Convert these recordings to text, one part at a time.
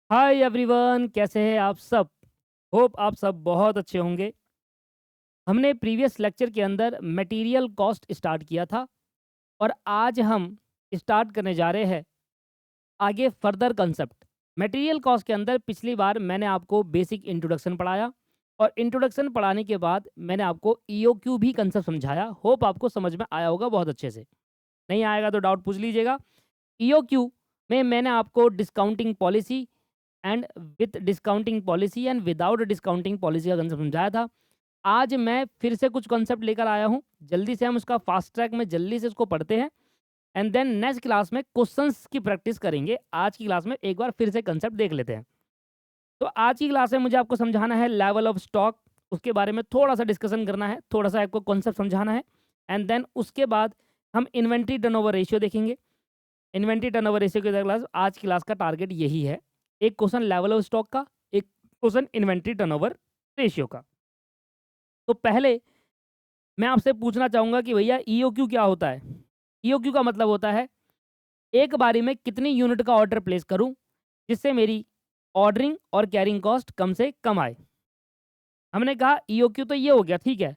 Hi everyone, कैसे हैं आप सब। होप आप सब बहुत अच्छे होंगे। हमने प्रीवियस लेक्चर के अंदर मटेरियल कॉस्ट स्टार्ट किया था और आज हम स्टार्ट करने जा रहे हैं आगे फर्दर कंसेप्ट। मटेरियल कॉस्ट के अंदर पिछली बार मैंने आपको बेसिक इंट्रोडक्शन पढ़ाया और इंट्रोडक्शन पढ़ाने के बाद मैंने आपको ईओक्यू भी कंसेप्ट समझाया। होप आपको समझ में आया होगा बहुत अच्छे से। नहीं आएगा तो डाउट पूछ लीजिएगा। ईओक्यू में मैंने आपको discounting policy and with discounting policy and without discounting policy का कंसेप्ट समझाया था। आज मैं फिर से कुछ कॉन्सेप्ट लेकर आया हूँ। जल्दी से हम उसका फास्ट ट्रैक में जल्दी से उसको पढ़ते हैं एंड देन नेक्स्ट क्लास में क्वेश्चंस की प्रैक्टिस करेंगे। आज की क्लास में एक बार फिर से कंसेप्ट देख लेते हैं। तो आज की क्लास में मुझे आपको समझाना है लेवल ऑफ स्टॉक, उसके बारे में थोड़ा सा डिस्कशन करना है, थोड़ा सा आपको कॉन्सेप्ट समझाना है एंड देन उसके बाद हम इन्वेंट्री टर्नओवर रेशियो देखेंगे। इन्वेंट्री टर्नओवर रेशियो की क्लास आज की क्लास का टारगेट यही है। एक क्वेश्चन लेवल ऑफ स्टॉक का, एक क्वेश्चन इन्वेंट्री टर्नओवर रेशियो का। तो पहले मैं आपसे पूछना चाहूँगा कि भैया ईओक्यू क्या होता है। ईओक्यू का मतलब होता है एक बारी में कितनी यूनिट का ऑर्डर प्लेस करूँ जिससे मेरी ऑर्डरिंग और कैरिंग कॉस्ट कम से कम आए। हमने कहा ईओक्यू तो ये हो गया, ठीक है।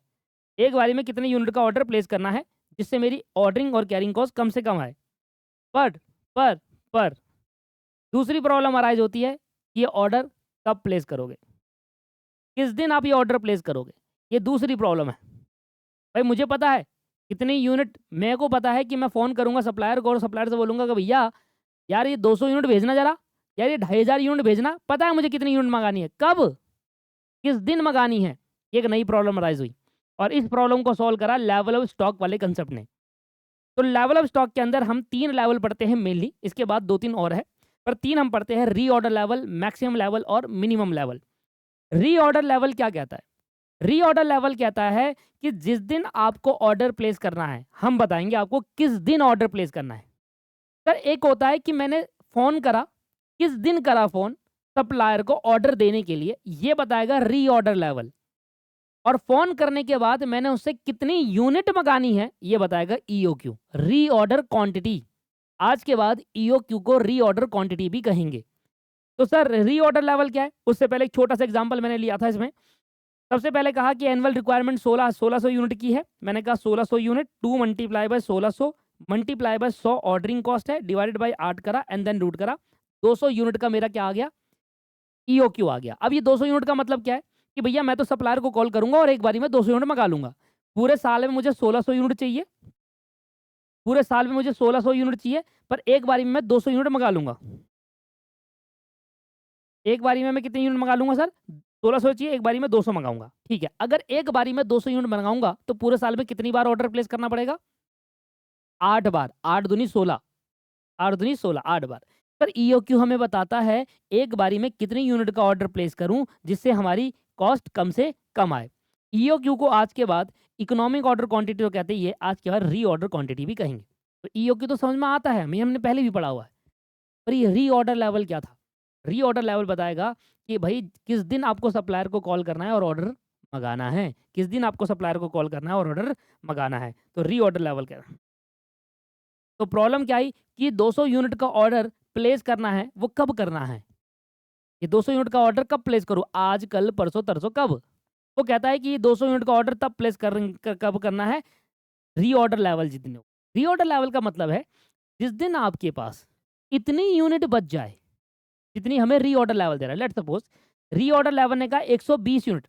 एक बारी में कितनी यूनिट का ऑर्डर प्लेस करना है जिससे मेरी ऑर्डरिंग और कैरिंग कॉस्ट कम से कम आए। पर पर पर दूसरी प्रॉब्लम अराइज होती है, ये ऑर्डर कब प्लेस करोगे, किस दिन आप ये ऑर्डर प्लेस करोगे, ये दूसरी प्रॉब्लम है। भाई मुझे पता है कितनी यूनिट, मेरे को पता है कि मैं फ़ोन करूँगा सप्लायर को और सप्लायर से बोलूँगा कि भैया यार ये 200 यूनिट भेजना ज़रा, यार ये 2500 यूनिट भेजना, पता है मुझे कितनी यूनिट मंगानी है, कब, किस दिन मंगानी है। ये एक नई प्रॉब्लम अराइज हुई और इस प्रॉब्लम को सॉल्व करा लेवल ऑफ स्टॉक वाले कंसेप्ट ने। तो लेवल ऑफ स्टॉक के अंदर हम 3 लेवल पढ़ते हैं मेनली, इसके बाद 2-3 और है, पर 3 हम पढ़ते हैं। रीऑर्डर लेवल, मैक्सिमम लेवल और मिनिमम लेवल। रीऑर्डर लेवल क्या कहता है? रीऑर्डर लेवल कहता है कि जिस दिन आपको ऑर्डर प्लेस करना है, हम बताएंगे आपको किस दिन ऑर्डर प्लेस करना है। सर एक होता है कि मैंने फ़ोन करा, किस दिन करा फ़ोन सप्लायर को ऑर्डर देने के लिए, ये बताएगा रीऑर्डर लेवल। और फ़ोन करने के बाद मैंने उससे कितनी यूनिट मंगानी है, ये बताएगा ईओक्यू, रीऑर्डर क्वांटिटी। आज के बाद ईओक्यू को रीऑर्डर क्वांटिटी भी कहेंगे। तो सर रीऑर्डर लेवल क्या है? उससे पहले एक छोटा सा एग्जांपल मैंने लिया था इसमें। सबसे पहले कहा कि एनुअल रिक्वायरमेंट 1600 यूनिट की है। मैंने कहा 1600 unit 2 multiply by 1600 multiply by 100 ordering cost है, डिवाइडेड बाय 8 करा एंड देन रूट करा। 200 यूनिट का मेरा क्या आ गया? ईओक्यू आ गया। अब ये 200 यूनिट का मतलब क्या है कि भैया मैं तो सप्लायर को कॉल करूंगा और एक बारी में 200 यूनिट मंगा लूंगा। पूरे साल में मुझे 1600 यूनिट चाहिए, पूरे साल में मुझे 1600 यूनिट चाहिए, पर एक बारी में मैं 200 यूनिट मंगा लूंगा। एक बारी में मैं कितनी यूनिट मंगा लूंगा सर? 1600 चाहिए, एक बारी में 200 मंगाऊंगा, ठीक है। अगर एक बारी में 200 यूनिट मंगाऊंगा तो पूरे साल में कितनी बार ऑर्डर प्लेस करना पड़ेगा? 8 बार। 8 दूनी 16, 8 दूनी 16, 8 बार। पर ईओक्यू हमें बताता है एक बारी में कितनी यूनिट का ऑर्डर प्लेस करूं जिससे हमारी कॉस्ट कम से कम आए। ईओक्यू को आज के बाद इकोनॉमिक ऑर्डर क्वांटिटी तो कहते ही है, आज के बाद री ऑर्डर क्वांटिटी भी कहेंगे। तो ईओक्यू तो समझ में आता है, हमें हमने पहले भी पढ़ा हुआ है। पर ये री ऑर्डर लेवल क्या था? री ऑर्डर लेवल बताएगा कि भाई किस दिन आपको सप्लायर को कॉल करना है और ऑर्डर मंगाना है, किस दिन आपको सप्लायर को कॉल करना है और ऑर्डर मंगाना है। तो री ऑर्डर लेवल क्या है? तो प्रॉब्लम क्या आई कि 200 यूनिट का ऑर्डर प्लेस करना है, वो कब करना है? ये 200 यूनिट का ऑर्डर कब प्लेस करूँ? आज, कल, परसों, तरसों, कब? वो कहता है कि ये 200 यूनिट का ऑर्डर तब प्लेस कब करना है? रीऑर्डर लेवल जितने हो। रीऑर्डर लेवल का मतलब है जिस दिन आपके पास इतनी यूनिट बच जाए जितनी हमें रीऑर्डर लेवल दे रहा है। लेट्स सपोज रीऑर्डर लेवल ने कहा 120 यूनिट।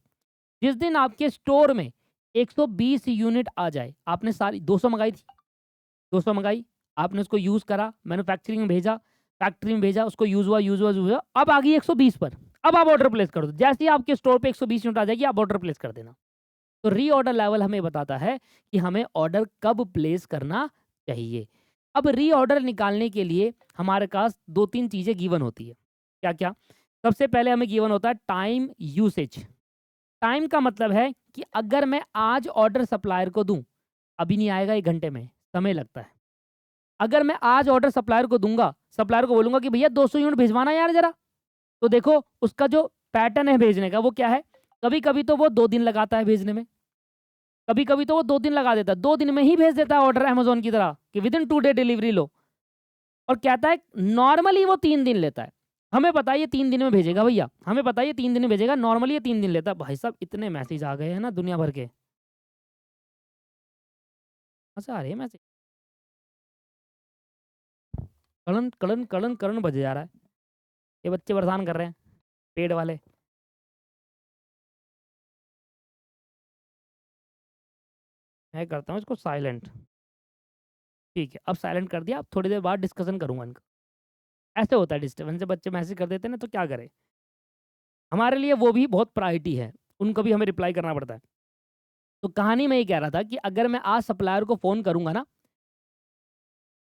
जिस दिन आपके स्टोर में 120 यूनिट आ जाए, आपने सारी 200 मंगाई थी, 200 मंगाई, आपने उसको यूज़ करा, मैन्युफैक्चरिंग में भेजा, फैक्ट्री में भेजा, उसको यूज़ हुआ, अब आ गई 120 पर। अब आप ऑर्डर प्लेस कर दो। जैसे ही आपके स्टोर पे 120 यूनिट आ जाएगी, आप ऑर्डर प्लेस कर देना। तो रीऑर्डर लेवल हमें बताता है कि हमें ऑर्डर कब प्लेस करना चाहिए। अब रीऑर्डर निकालने के लिए हमारे पास 2-3 चीज़ें गिवन होती है। क्या-क्या? सबसे पहले हमें गिवन होता है टाइम यूसेज। टाइम का मतलब है कि अगर मैं आज ऑर्डर सप्लायर को दूँ, अभी नहीं आएगा 1 घंटे में, समय लगता है। अगर मैं आज ऑर्डर सप्लायर को दूँगा, सप्लायर को बोलूँगा कि भैया 200 यूनिट भिजवाना यार ज़रा, तो देखो उसका जो पैटर्न है भेजने का वो क्या है? कभी-कभी तो वो 2 दिन लगाता है भेजने में, कभी-कभी तो वो 2 दिन लगा देता है, 2 दिन में ही भेज देता है ऑर्डर अमेज़न की तरह कि विदिन 2 डे डिलीवरी लो। और कहता है नॉर्मली वो 3 दिन लेता है। हमें पता है ये 3 दिन में भेजेगा भैया, हमें पता है ये 3 दिन में भेजेगा, नॉर्मली ये 3 दिन लेता है। भाई साहब इतने मैसेज आ गए हैं ना दुनिया भर के। कहाँ से आ रहे हैं मैसेज? कड़न, कड़न, कड़न, कड़न बजे जा रहा है। ये बच्चे परेशान कर रहे हैं, पेड वाले। मैं करता हूँ इसको साइलेंट। ठीक है, अब साइलेंट कर दिया, अब थोड़ी देर बाद डिस्कशन करूँगा इनका। ऐसे होता है डिस्टर्बेंस, जब बच्चे मैसेज कर देते हैं ना तो क्या करें? हमारे लिए वो भी बहुत प्रायोरिटी है, उनको भी हमें रिप्लाई करना पड़ता है। तो कहानी में ये कह रहा था कि अगर मैं आज सप्लायर को फ़ोन करूँगा ना,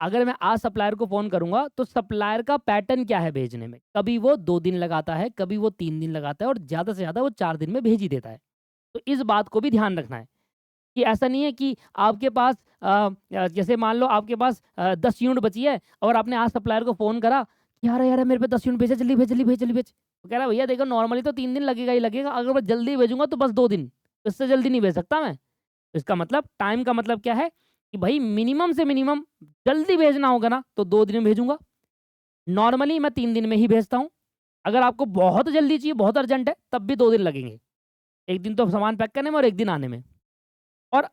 अगर मैं आज सप्लायर को फ़ोन करूँगा तो सप्लायर का पैटर्न क्या है भेजने में? कभी वो 2 दिन लगाता है, कभी वो 3 दिन लगाता है और ज़्यादा से ज़्यादा वो 4 दिन में भेज ही देता है। तो इस बात को भी ध्यान रखना है कि ऐसा नहीं है कि आपके पास जैसे मान लो आपके पास 10 यूनिट बची है और आपने आज सप्लायर को फ़ोन करा कि यार यार मेरे पे 10 यूनिट भेजा, जल्दी भेज, जल्दी भेज, जल्दी भेज। वो कह रहा है भैया देखो नॉर्मली तो 3 दिन लगेगा ही लगेगा, अगर मैं जल्दी भेजूँगा तो बस 2 दिन, इससे जल्दी नहीं भेज सकता मैं। तो इसका मतलब टाइम का मतलब क्या है कि भाई मिनिमम से मिनिमम जल्दी भेजना होगा ना तो 2 दिन में भेजूँगा। नॉर्मली मैं 3 दिन में ही भेजता हूँ। अगर आपको बहुत जल्दी चाहिए, बहुत अर्जेंट है, तब भी 2 दिन लगेंगे। 1 दिन तो सामान पैक करने में और 1 दिन आने में। और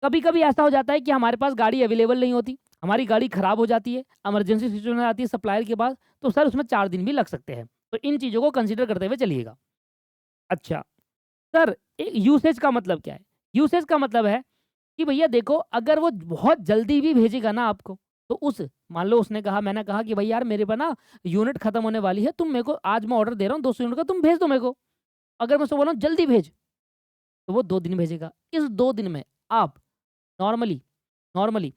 कभी-कभी ऐसा हो जाता है कि हमारे पास गाड़ी अवेलेबल नहीं होती, हमारी गाड़ी खराब हो जाती है, इमरजेंसी सिचुएशन आती है सप्लायर के पास, तो सर उसमें 4 दिन भी लग सकते हैं। तो इन चीज़ों को कंसीडर करते हुए चलिएगा। अच्छा, सर यूसेज का मतलब क्या है? यूसेज का मतलब है कि भैया देखो अगर वो बहुत जल्दी भी भेजेगा ना आपको, तो उस मान लो उसने कहा मैंने कहा कि भाई यार मेरे पे ना यूनिट खत्म होने वाली है, तुम मेरे को आज मैं ऑर्डर दे रहा हूँ 200 यूनिट का, तुम भेज दो मेरे को। अगर मैं उसको बोला हूँ जल्दी भेज, तो वो 2 दिन भेजेगा। इस 2 दिन में आप नॉर्मली नॉर्मली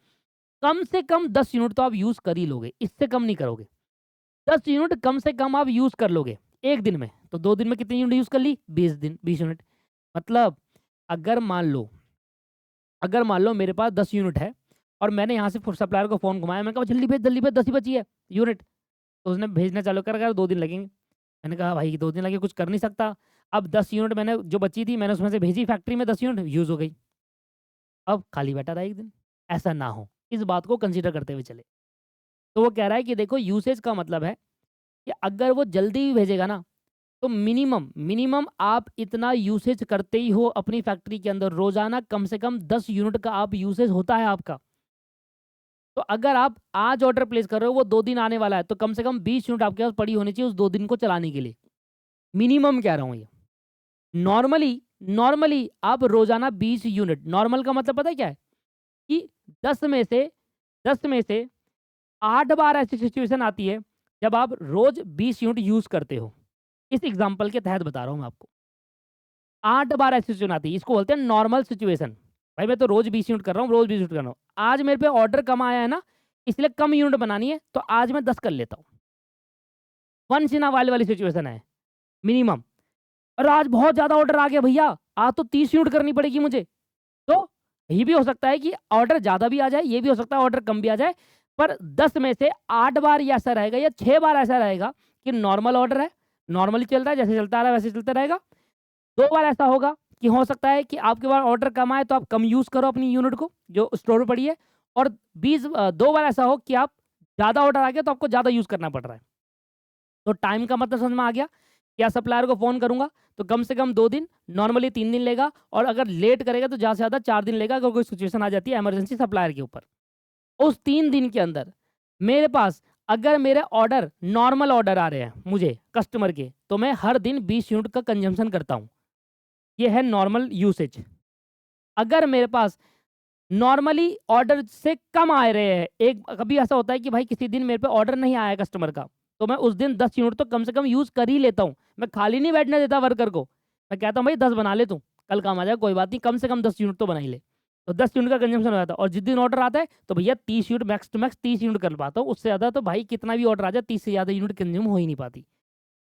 कम से कम 10 यूनिट तो आप यूज़ कर ही लोगे, इससे कम नहीं करोगे। 10 यूनिट कम से कम आप यूज़ कर लोगे 1 दिन में, तो 2 दिन में कितनी यूनिट यूज़ कर ली? 20 दिन 20 यूनिट। मतलब अगर मान लो अगर मान लो मेरे पास 10 यूनिट है और मैंने यहाँ से सप्लायर को फ़ोन घुमाया, मैंने कहा जल्दी भेज 10 ही बची है यूनिट। तो उसने भेजना चालू करा, कहा 2 दिन लगेंगे। मैंने कहा भाई 2 दिन लगे कुछ कर नहीं सकता। अब 10 यूनिट मैंने जो बची थी मैंने उसमें से भेजी फैक्ट्री में 10 यूनिट यूज़ हो गई। अब खाली बैठा रहा 1 दिन। ऐसा ना हो, इस बात को कंसीडर करते हुए चले। तो वो कह रहा है कि देखो यूसेज का मतलब है कि अगर वो जल्दी भी भेजेगा ना, तो मिनिमम मिनिमम आप इतना यूसेज करते ही हो अपनी फैक्ट्री के अंदर, रोज़ाना कम से कम 10 यूनिट का आप यूसेज होता है आपका। तो अगर आप आज ऑर्डर प्लेस कर रहे हो, वो 2 दिन आने वाला है, तो कम से कम 20 यूनिट आपके पास पड़ी होनी चाहिए उस 2 दिन को चलाने के लिए। मिनिमम कह रहा हूँ ये। नॉर्मली नॉर्मली आप रोज़ाना 20 यूनिट, नॉर्मल का मतलब पता है क्या है? कि 10 में से 10 में से 8 बार ऐसी सिचुएशन आती है, जब आप रोज़ 20 यूनिट यूज़ करते हो। इस एग्ज़ाम्पल के तहत बता रहा हूँ मैं आपको। 8 बार ऐसी सिचुएशन आती है, इसको बोलते हैं नॉर्मल सिचुएशन। भाई मैं तो रोज़ 20 यूनिट कर रहा हूँ, रोज़ 20 यूनिट कर रहा हूँ। आज मेरे पे ऑर्डर कम आया है ना, इसलिए कम यूनिट बनानी है, तो आज मैं 10 कर लेता हूँ। वन्स इन अ व्हाइल वाली सिचुएशन है, मिनिमम। और आज बहुत ज़्यादा ऑर्डर आ गया भैया, आज तो 30 यूनिट करनी पड़ेगी मुझे। तो ये भी हो सकता है कि ऑर्डर ज़्यादा भी आ जाए, ये भी हो सकता है ऑर्डर कम भी आ जाए, पर 10 में से 8 बार ये ऐसा रहेगा या 6 बार ऐसा रहेगा कि नॉर्मल ऑर्डर है, नॉर्मली चल रहा है, जैसे चलता आ रहा है वैसे चलता रहेगा। 2 बार ऐसा होगा कि हो सकता है कि आपके पास ऑर्डर कम आए तो आप कम यूज़ करो अपनी यूनिट को जो स्टोर में पड़ी है, और 2 बार ऐसा हो कि आप ज़्यादा ऑर्डर आ गया तो आपको ज़्यादा यूज़ करना पड़ रहा है। तो टाइम का मतलब समझ में आ गया? या सप्लायर को फ़ोन करूँगा तो कम से कम 2 दिन, नॉर्मली 3 दिन लेगा, और अगर लेट करेगा तो ज़्यादा से ज़्यादा 4 दिन लेगा अगर कोई सिचुएशन आ जाती है इमरजेंसी सप्लायर के ऊपर। उस 3 दिन के अंदर मेरे पास अगर मेरे ऑर्डर नॉर्मल ऑर्डर आ रहे हैं मुझे कस्टमर के, तो मैं हर दिन 20 यूनिट का कंजम्पशन करता हूँ। ये है नॉर्मल यूसेज। अगर मेरे पास नॉर्मली ऑर्डर से कम आ रहे हैं, एक कभी ऐसा होता है कि भाई किसी दिन मेरे पे ऑर्डर नहीं आया कस्टमर का, तो मैं उस दिन 10 यूनिट तो कम से कम यूज़ कर ही लेता हूँ। मैं खाली नहीं बैठने देता वर्कर को। मैं कहता हूँ भाई 10 बना ले तू, कल काम आ जाएगा कोई बात नहीं, कम से कम 10 यूनिट तो बना ही ले। तो 10 यूनिट का कंजम्पशन हो जाता है, और जिस दिन ऑर्डर आता है तो भैया 30 unit, max to max 30 unit कर पाता हूँ। उससे ज़्यादा तो भाई कितना भी ऑर्डर आ जाए 30 से ज़्यादा यूनिट कंज्यूम हो ही नहीं पाती।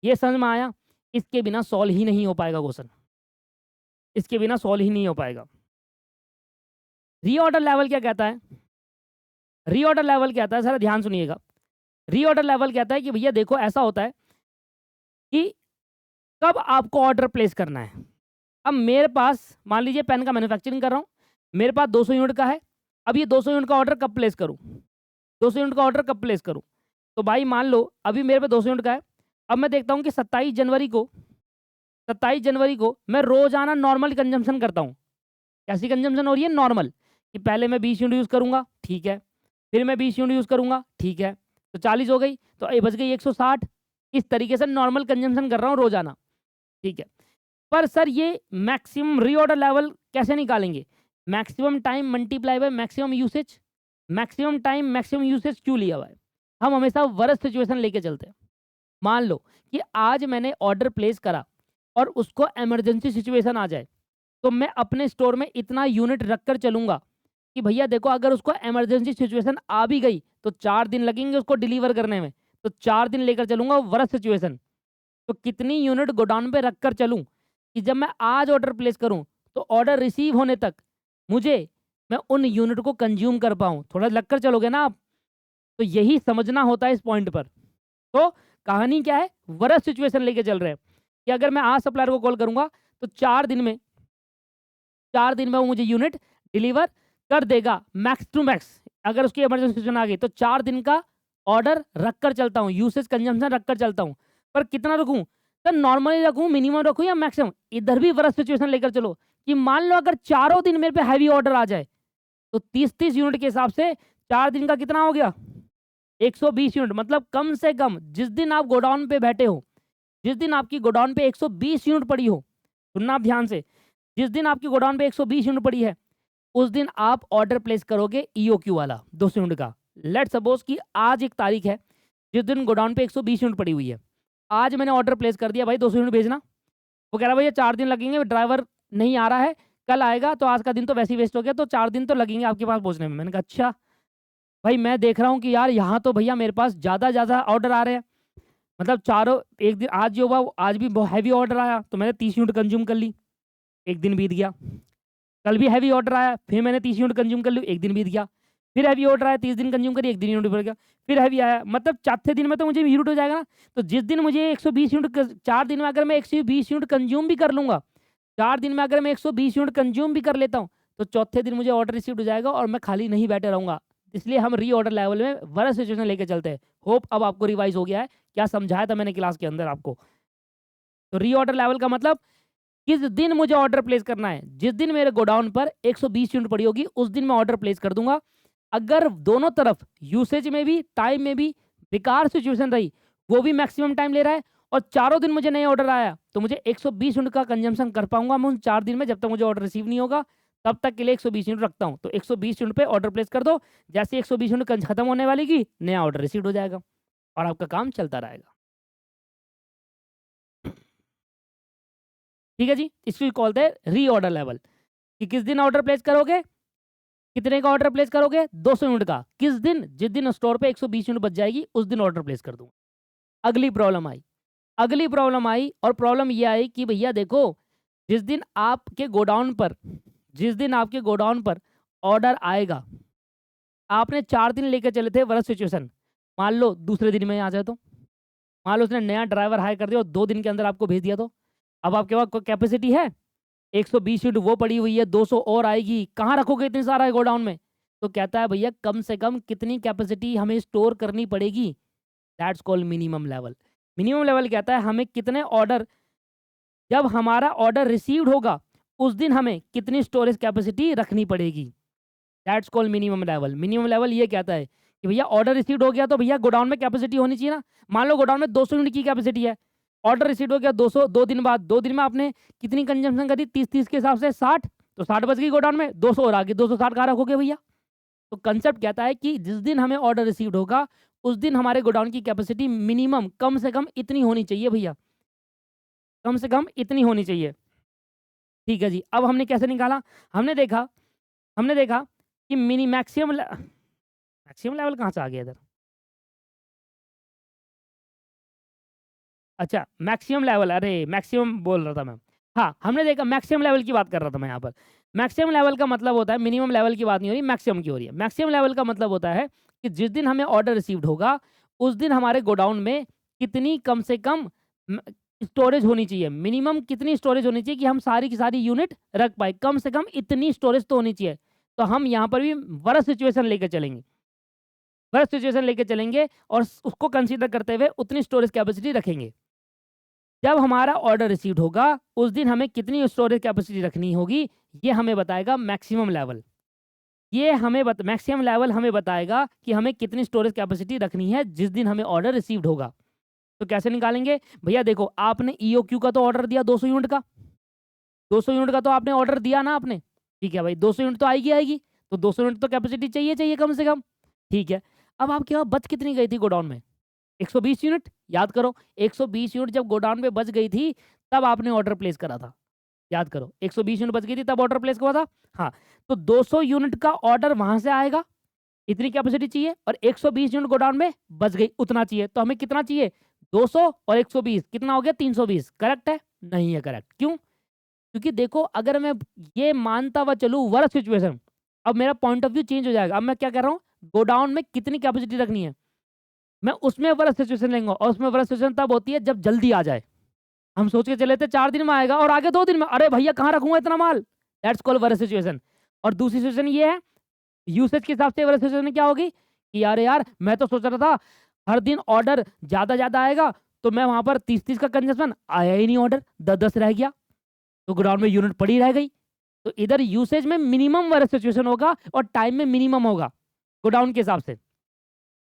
ये समझ में आया? इसके बिना सॉल्व ही नहीं हो पाएगा क्वेश्चन। इसके बिना सॉल्व ही नहीं हो पाएगा। रीऑर्डर लेवल क्या कहता है? रीऑर्डर लेवल क्या कहता है, ज़रा ध्यान सुनिएगा। रीऑर्डर लेवल कहता है कि भैया देखो ऐसा होता है कि कब आपको ऑर्डर प्लेस करना है। अब मेरे पास मान लीजिए पेन का मैन्युफैक्चरिंग कर रहा हूँ, मेरे पास 200 यूनिट का है। अब ये 200 यूनिट का ऑर्डर कब प्लेस करूँ? 200 यूनिट का ऑर्डर कब प्लेस करूँ? तो भाई मान लो अभी मेरे पे 200 यूनिट का है, अब मैं देखता हूँ कि 27 जनवरी को मैं रोज़ाना नॉर्मल कंजम्पशन करता हूँ। कैसी कंजम्पशन हो रही है? नॉर्मल, कि पहले मैं 20 यूनिट यूज़ करूँगा, ठीक है। फिर मैं 20 यूनिट यूज़ करूँगा, ठीक है। तो 40 हो गई, तो ये बच गई 160। इस तरीके से नॉर्मल कंजम्पशन कर रहा हूँ रोज़ाना, ठीक है। पर सर ये मैक्सिमम रीऑर्डर लेवल कैसे निकालेंगे? Maximum time multiply by maximum usage. Maximum time maximum usage क्यों लिया हुआ है? हम हमेशा वर्स्ट सिचुएशन लेके चलते हैं। मान लो कि आज मैंने ऑर्डर प्लेस करा और उसको इमरजेंसी सिचुएशन आ जाए, तो मैं अपने स्टोर में इतना यूनिट रख कर चलूँगा कि भैया देखो, अगर उसको इमरजेंसी सिचुएशन आ भी गई तो 4 दिन लगेंगे उसको डिलीवर करने में, तो 4 दिन लेकर चलूँगा वर्स्ट सिचुएशन। तो कितनी यूनिट गोडाउन पे रख कर चलूँ कि जब मैं आज ऑर्डर प्लेस करूँ तो ऑर्डर रिसीव होने तक मुझे मैं उन यूनिट को कंज्यूम कर पाऊँ। थोड़ा लग कर चलोगे ना आप? तो यही समझना होता है इस पॉइंट पर। तो कहानी क्या है? वर्स्ट सिचुएशन लेके चल रहे हैं कि अगर मैं आज सप्लायर को कॉल करूँगा तो 4 दिन में वो मुझे यूनिट डिलीवर कर देगा मैक्स टू मैक्स। अगर उसकी इमरजेंसी सिचुएशन आ गई तो 4 दिन का ऑर्डर रख कर चलता हूँ, यूसेज कंजम्पशन रख कर चलता हूँ। पर कितना रखूँ? सर नॉर्मली रखूँ, मिनिमम रखूँ या मैक्सिमम? इधर भी वर्स्ट सिचुएशन लेकर चलो कि मान लो अगर चारों दिन मेरे पे हैवी ऑर्डर आ जाए, तो 30-30 यूनिट के हिसाब से 4 दिन का कितना हो गया? 120 यूनिट। मतलब कम से कम जिस दिन आप गोडाउन पे बैठे हो, जिस दिन आपकी गोडाउन पे 120 यूनिट पड़ी हो, सुनना आप ध्यान से, जिस दिन आपकी गोडाउन पे 120 यूनिट पड़ी है, उस दिन आप ऑर्डर प्लेस करोगे ईओक्यू वाला 200 यूनिट का। लेट्स सपोज कि आज एक तारीख है जिस दिन गोडाउन पे 120 यूनिट पड़ी हुई है। आज मैंने ऑर्डर प्लेस कर दिया, भाई 200 यूनिट भेजना। वो कह रहा है भैया 4 दिन लगेंगे, ड्राइवर नहीं आ रहा है, कल आएगा, तो आज का दिन तो वैसे ही वेस्ट हो गया, तो 4 दिन तो लगेंगे आपके पास पहुंचने में। मैंने कहा अच्छा भाई, मैं देख रहा हूँ कि यार यहाँ तो भैया मेरे पास ज़्यादा ऑर्डर आ रहे हैं। मतलब चारों एक दिन आज जो हुआ, आज भी बहुत हैवी ऑर्डर आया तो मैंने 30 यूनिट कंज्यूम कर ली, एक दिन बीत गया। कल भी हैवी ऑर्डर आया, फिर मैंने 30 यूनिट कंज्यूम कर ली, एक दिन बीत गया। फिर हैवी ऑर्डर आया, 30 दिन कंज्यूम करी, एक दिन यूनिट बढ़ गया। फिर हैवी आया, मतलब चौथे दिन में तो मुझे यूनिट हो जाएगा ना। तो जिस दिन मुझे 120 यूनिट 4 दिन में अगर मैं 120 यूनिट कंज्यूम भी कर लूँगा, 4 दिन में अगर मैं 120 यूनिट कंज्यूम भी कर लेता हूँ, तो चौथे दिन मुझे ऑर्डर रिसीव हो जाएगा और मैं खाली नहीं बैठे रहूँगा। इसलिए हम रीऑर्डर लेवल में वर्स्ट सिचुएशन लेके चलते हैं। होप अब आपको रिवाइज हो गया है, क्या समझाया था मैंने क्लास के अंदर आपको। तो रीऑर्डर लेवल का मतलब किस दिन मुझे ऑर्डर प्लेस करना है। जिस दिन मेरे गोडाउन पर 120 यूनिट पड़ी होगी उस दिन मैं ऑर्डर प्लेस कर दूंगा। अगर दोनों तरफ यूसेज में भी टाइम में भी बेकार सिचुएशन रही, वो भी मैक्सिमम टाइम ले रहा है, और चारों दिन मुझे नया ऑर्डर आया, तो मुझे 120 यूनिट का कंजम्पशन कर पाऊंगा मैं उन 4 दिन में, जब तक मुझे ऑर्डर रिसीव नहीं होगा तब तक के लिए 120 यूनिट रखता हूँ। तो 120 यूनिट पे ऑर्डर प्लेस कर दो, जैसे 120 यूनिट खत्म होने वाली की नया ऑर्डर रिसीव हो जाएगा और आपका काम चलता रहेगा। ठीक है जी, इसको कॉल्ड है रीऑर्डर लेवल, कि किस दिन ऑर्डर प्लेस करोगे, कितने का ऑर्डर प्लेस करोगे, 200 यूनिट का। किस दिन? जिस दिन स्टोर पे 120 यूनिट बच जाएगी उस दिन ऑर्डर प्लेस कर दूंगा। अगली प्रॉब्लम आई और प्रॉब्लम ये आई कि भैया देखो, जिस दिन आपके गोडाउन पर जिस दिन आपके गोडाउन पर ऑर्डर आएगा, आपने 4 दिन लेकर चले थे वर्स्ट सिचुएशन, मान लो दूसरे दिन में आ जाए, तो मान लो उसने नया ड्राइवर हायर कर दिया और 2 दिन के अंदर आपको भेज दिया, तो अब आपके पास कोई कैपेसिटी है? 120 यूनिट वो पड़ी हुई है, 200 और आएगी, कहाँ रखोगे इतनी सारा गोडाउन में? तो कहता है भैया कम से कम कितनी कैपेसिटी हमें स्टोर करनी पड़ेगी, that's called minimum level. Minimum level कहता है हमें कितने ऑर्डर, जब हमारा ऑर्डर रिसीव्ड होगा उस दिन हमें कितनी स्टोरेज कैपेसिटी रखनी पड़ेगी, that's called minimum level. Minimum level ये कहता है कि भैया ऑर्डर रिसीव्ड हो गया तो भैया गोडाउन में कैपेसिटी होनी चाहिए ना। मान लो गोडाउन में 200 यूनिट की कैपेसिटी है, ऑर्डर रिसीव हो गया 200, 2 दिन बाद, 2 दिन में आपने कितनी कंजम्पशन करी, 30-30 के हिसाब से 60, तो 60 बच गई गोडाउन में, 200 और आगे, 260 कहाँ रखोगे भैया? तो कंसेप्ट कहता है कि जिस दिन हमें ऑर्डर रिसीव्ड होगा उस दिन हमारे गोडाउन की कैपेसिटी मिनिमम कम से कम इतनी होनी चाहिए भैया, कम से कम इतनी होनी चाहिए। ठीक है जी, अब हमने कैसे निकाला? हमने देखा कि मिनी मैक्सिमम लेवल कहाँ से आ गया इधर? अच्छा, मैक्सिमम लेवल, अरे मैक्सिमम बोल रहा था मैं। हाँ, हमने देखा मैक्सिमम लेवल की बात कर रहा था मैं यहाँ पर। मैक्सिमम लेवल का मतलब होता है, मिनिमम लेवल की बात नहीं हो रही, मैक्सिमम की हो रही है। मैक्सिमम लेवल का मतलब होता है कि जिस दिन हमें ऑर्डर रिसीव्ड होगा, उस दिन हमारे गोडाउन में कितनी कम से कम म स्टोरेज होनी चाहिए। मिनिमम कितनी स्टोरेज होनी चाहिए कि हम सारी की सारी यूनिट रख पाएँ, कम से कम इतनी स्टोरेज तो होनी चाहिए। तो हम यहाँ पर भी वर्स्ट सिचुएशन लेकर चलेंगे। वर्स्ट सिचुएशन लेके चलेंगे और उसको कंसीडर करते हुए उतनी स्टोरेज कैपेसिटी रखेंगे। जब हमारा ऑर्डर रिसीव्ड होगा उस दिन हमें कितनी स्टोरेज कैपेसिटी रखनी होगी, ये हमें बताएगा मैक्सिमम लेवल। ये हमें मैक्सिमम लेवल हमें बताएगा कि हमें कितनी स्टोरेज कैपेसिटी रखनी है जिस दिन हमें ऑर्डर रिसीव्ड होगा। तो कैसे निकालेंगे भैया? देखो, आपने ईओक्यू का तो ऑर्डर दिया 200 यूनिट का, 200 यूनिट का तो आपने ऑर्डर दिया ना आपने, ठीक है भाई, 200 यूनिट तो आएगी आएगी, तो 200 यूनिट तो कैपेसिटी चाहिए चाहिए कम से कम, ठीक है। अब आपके वहाँ बच कितनी गई थी गोडाउन में? 120 यूनिट। याद करो, 120 यूनिट जब गोडाउन में बच गई थी तब आपने ऑर्डर प्लेस करा था। याद करो, 120 यूनिट बच गई थी तब ऑर्डर प्लेस हुआ था। हाँ, तो 200 यूनिट का ऑर्डर वहां से आएगा, इतनी कैपेसिटी चाहिए, और 120 यूनिट गोडाउन में बच गई, उतना चाहिए। तो हमें कितना चाहिए? 200 और 120 कितना हो गया? 320। करेक्ट है? नहीं है करेक्ट। क्यों? क्योंकि देखो, अगर मैं ये मानता हुआ चलूँ वर्स्ट सिचुएशन, अब मेरा पॉइंट ऑफ व्यू चेंज हो जाएगा। अब मैं क्या कह रहा हूँ, गोडाउन में कितनी कैपेसिटी रखनी है, मैं उसमें वर्स्ट सिचुएशन लेंगे, और उसमें वर्स्ट सिचुएशन तब होती है जब जल्दी आ जाए। हम सोच के चले थे 4 दिन में आएगा और आगे 2 दिन में, अरे भैया कहाँ रखूंगा इतना माल? That's called worst situation. और दूसरी सिचुएशन ये है, यूसेज के हिसाब से वर्स्ट सिचुएशन क्या होगी कि यार मैं तो सोच रहा था हर दिन ऑर्डर ज़्यादा आएगा, तो मैं वहाँ पर 30 का कंजम्पशन आया ही नहीं, ऑर्डर 10 रह गया, तो गोडाउन में यूनिट पड़ी रह गई। तो इधर यूसेज में मिनिमम वर्स्ट सिचुएशन होगा और टाइम में मिनिमम होगा गोडाउन के हिसाब से।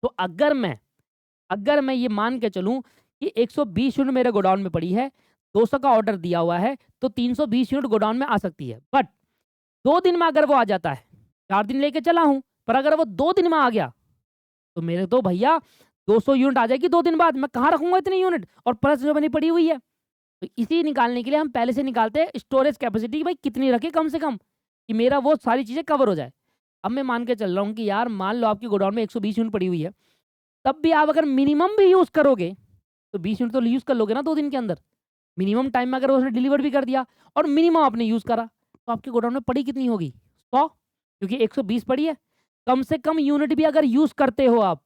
तो अगर मैं ये मान के चलूं कि 120 यूनिट मेरे गोडाउन में पड़ी है, 200 का ऑर्डर दिया हुआ है, तो 320 यूनिट गोडाउन में आ सकती है। बट 2 दिन में अगर वो आ जाता है, 4 दिन लेके चला हूं, पर अगर वो 2 दिन में आ गया तो मेरे तो भैया 200 यूनिट आ जाएगी 2 दिन बाद, मैं कहाँ रखूंगा इतनी यूनिट, और प्लस जो बनी पड़ी हुई है। तो इसी निकालने के लिए हम पहले से निकालते हैं स्टोरेज कैपेसिटी, भाई कितनी रखे कम से कम, कि मेरा वो सारी चीज़ें कवर हो जाए। अब मैं मान के चल रहा हूँ कि यार मान लो आपकी गोडाउन में 120 यूनिट पड़ी हुई है, तब भी आप अगर मिनिमम भी यूज़ करोगे तो 20 यूनिट तो यूज़ कर लोगे ना 2 दिन के अंदर। मिनिमम टाइम में अगर उसने डिलीवर भी कर दिया और मिनिमम आपने यूज़ करा, तो आपके गोडाउन में पड़ी कितनी होगी? 100, क्योंकि 120 पड़ी है। कम से कम यूनिट भी अगर यूज़ करते हो आप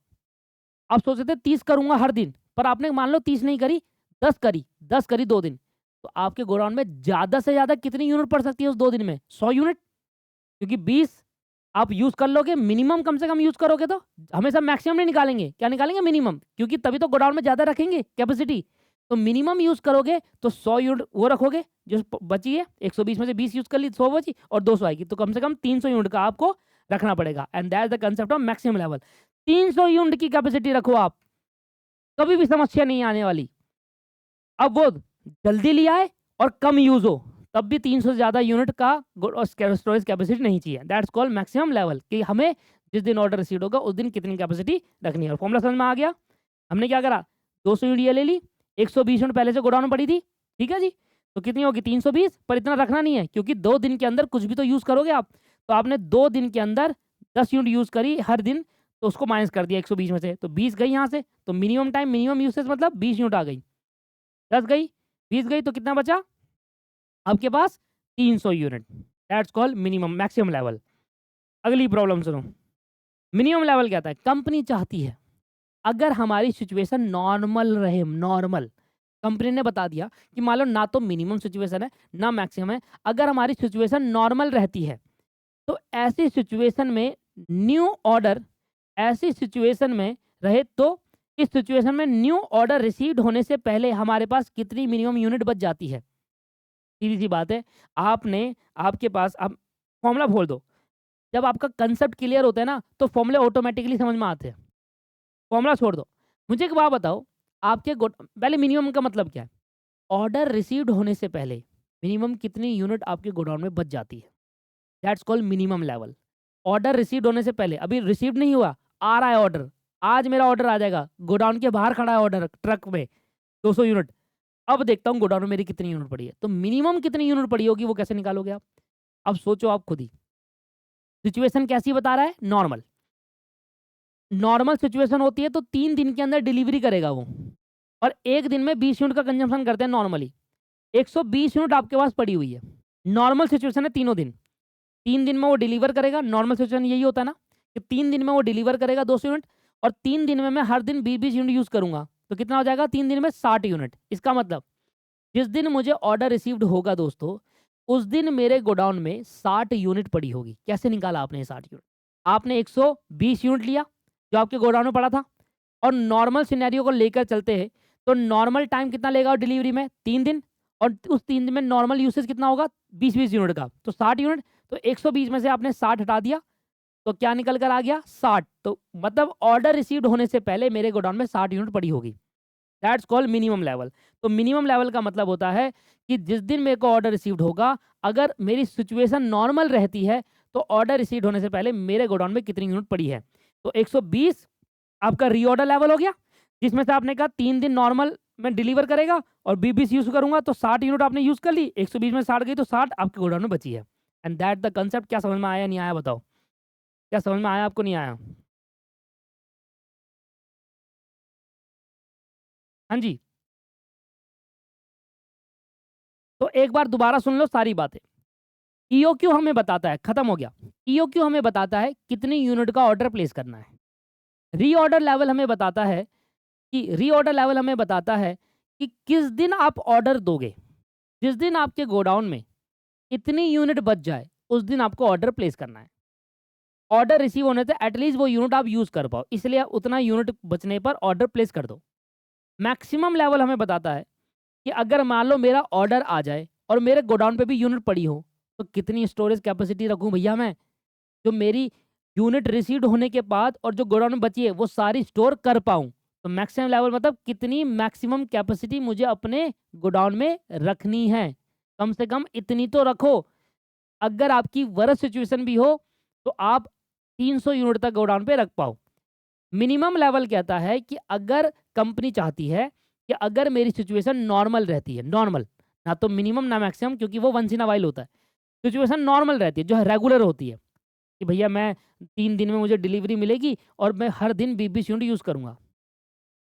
सोच रहे थे 30 करूँगा हर दिन, पर आपने मान लो 30 नहीं करी, 10 करी 2 दिन, तो आपके गोडाउन में ज़्यादा से ज़्यादा कितनी यूनिट पड़ सकती है उस 2 दिन में? 100 यूनिट, क्योंकि 20 आप यूज़ कर लोगे, मिनिमम कम से कम यूज़ करोगे तो हमेशा मैक्सिमम नहीं निकालेंगे, क्या निकालेंगे? मिनिमम, क्योंकि तभी तो गोडाउन में ज़्यादा रखेंगे कैपेसिटी। तो मिनिमम यूज़ करोगे तो 100 यूनिट वो रखोगे जो बची है, 120 में से 20 यूज़ कर ली, 100 बची और 200 आएगी, तो कम से कम 300 यूनिट का आपको रखना पड़ेगा। And that the concept of maximum level. 300 unit की कैपेसिटी रखो आप, कभी भी समस्या नहीं आने वाली। अब वो जल्दी लिया है और कम यूज़ हो, तब भी 300 से ज़्यादा यूनिट का स्टोरेज कैपेसिटी नहीं चाहिए। दैट्स कॉल्ड मैक्सिमम लेवल, कि हमें जिस दिन ऑर्डर रिसीव होगा उस दिन कितनी कैपेसिटी रखनी है। और फॉर्मूला समझ में आ गया? हमने क्या करा, 200 यूनिट ये ले ली, 120 यूनिट पहले से गोडाउन में पड़ी थी, ठीक है जी, तो कितनी होगी? 320, पर इतना रखना नहीं है क्योंकि 2 दिन के अंदर कुछ भी तो यूज़ करोगे आप। तो आपने 2 दिन के अंदर 10 यूनिट यूज़ करी हर दिन, तो उसको माइनस कर दिया 120 में से, तो 20 गई यहाँ से, तो मिनिमम टाइम मिनिमम यूसेज मतलब 20 यूनिट आ गई, 10 गई, 20 गई, तो कितना बचा आपके पास? 300 unit. That's called minimum maximum level. अगली प्रॉब्लम सुनो। मिनिमम लेवल क्या था? कंपनी चाहती है अगर हमारी सिचुएशन नॉर्मल रहे, नॉर्मल, कंपनी ने बता दिया कि मान लो ना तो मिनिमम सिचुएशन है ना मैक्सिमम है, अगर हमारी सिचुएशन नॉर्मल रहती है, तो ऐसी सिचुएशन में न्यू ऑर्डर, ऐसी सिचुएशन में रहे तो इस सिचुएशन में न्यू ऑर्डर रिसीव्ड होने से पहले हमारे पास कितनी मिनिमम यूनिट बच जाती है? सीधी सी बात है, आपने आपके पास आप फॉर्मूला खोल दो। जब आपका कंसेप्ट क्लियर होता है ना, तो फॉर्मूले ऑटोमेटिकली समझ में आते हैं। फॉर्मूला छोड़ दो। मुझे एक बात बताओ, आपके पहले मिनिमम का मतलब क्या है? ऑर्डर रिसीव्ड होने से पहले मिनिमम कितनी यूनिट आपके गोडाउन में बच जाती है? That's called minimum level. Order received होने से पहले, अभी रिसीव्ड नहीं हुआ, आ रहा है ऑर्डर, आज मेरा ऑर्डर आ जाएगा, गोडाउन के बाहर खड़ा है ऑर्डर ट्रक में 200 यूनिट, अब देखता हूँ गोडाउन में मेरी कितनी यूनिट पड़ी है, तो मिनिमम कितनी यूनिट पड़ी होगी वो कैसे निकालोगे आप? अब सोचो आप खुद ही। सिचुएशन कैसी बता रहा है? नॉर्मल। नॉर्मल सिचुएशन होती है तो 3 दिन के अंदर डिलीवरी करेगा वो, और 1 दिन में 20 यूनिट का कंजम्पशन करते हैं नॉर्मली। 120 यूनिट आपके पास पड़ी हुई है, नॉर्मल सिचुएशन है तीनों दिन, 3 दिन में वो डिलीवर करेगा। नॉर्मल सिचुएशन यही होता है ना कि 3 दिन में वो डिलीवर करेगा 200 यूनिट, और 3 दिन में मैं हर दिन 20-20 यूनिट यूज़ करूंगा, तो कितना हो जाएगा? 3 दिन में 60 यूनिट। इसका मतलब जिस दिन मुझे ऑर्डर रिसीव्ड होगा दोस्तों, उस दिन मेरे गोडाउन में 60 यूनिट पड़ी होगी। कैसे निकाला आपने ये 60 यूनिट? आपने 120 यूनिट लिया, जो आपके गोडाउन में पड़ा था, और नॉर्मल सिनेरियो को लेकर चलते हैं तो नॉर्मल टाइम कितना लेगा डिलीवरी में? 3 दिन, और उस 3 दिन में नॉर्मल यूसेज कितना होगा? 20-20 यूनिट का, तो 60 यूनिट। तो 120 में से आपने 60 हटा दिया, तो क्या निकल कर आ गया? 60। तो मतलब ऑर्डर रिसीव्ड होने से पहले मेरे गोडाउन में 60 यूनिट पड़ी होगी। That's called minimum level. तो मिनिमम लेवल का मतलब होता है कि जिस दिन मेरे को ऑर्डर रिसीव्ड होगा, अगर मेरी सिचुएशन नॉर्मल रहती है तो ऑर्डर रिसीव्ड होने से पहले मेरे गोडाउन में कितनी यूनिट पड़ी है। तो 120 आपका रीऑर्डर लेवल हो गया, जिसमें से आपने कहा 3 दिन नॉर्मल में डिलीवर करेगा और 20-20 यूज़ करूँगा, तो 60 यूनिट आपने यूज़ कर ली, 120 में 60 गई तो 60 आपके गोडाउन में बची है। And that the concept. क्या समझ में आया नहीं आया बताओ? क्या समझ में आया आपको, नहीं आया? हाँ जी। तो एक बार दोबारा सुन लो सारी बातें। ईओक्यू हमें बताता है, खत्म हो गया। ईओक्यू हमें बताता है कितनी यूनिट का ऑर्डर प्लेस करना है। रीऑर्डर लेवल हमें बताता है कि किस दिन आप ऑर्डर दोगे। जिस दिन आपके गोडाउन में इतनी यूनिट बच जाए, उस दिन आपको ऑर्डर प्लेस करना है। ऑर्डर रिसीव होने से एटलीस्ट वो यूनिट आप यूज़ कर पाओ, इसलिए उतना यूनिट बचने पर ऑर्डर प्लेस कर दो। मैक्सिमम लेवल हमें बताता है कि अगर मान लो मेरा ऑर्डर आ जाए और मेरे गोडाउन पे भी यूनिट पड़ी हो, तो कितनी स्टोरेज कैपेसिटी रखूँ भैया मैं, जो मेरी यूनिट रिसीव्ड होने के बाद और जो गोडाउन में बची है वो सारी स्टोर कर पाऊँ। तो मैक्सिमम लेवल मतलब कितनी मैक्सिमम कैपेसिटी मुझे अपने गोडाउन में रखनी है, कम से कम इतनी तो रखो। अगर आपकी वर्स्ट सिचुएशन भी हो तो आप 300 यूनिट तक गोडाउन पे रख पाओ। मिनिमम लेवल कहता है कि अगर कंपनी चाहती है कि अगर मेरी सिचुएशन नॉर्मल रहती है, नॉर्मल, ना तो मिनिमम ना मैक्सिमम, क्योंकि वो वंस इन अ वाइल होता है। सिचुएशन नॉर्मल रहती है, जो है रेगुलर होती है कि भैया मैं 3 दिन में मुझे डिलीवरी मिलेगी और मैं हर दिन 20-20 यूनिट यूज़ करूँगा।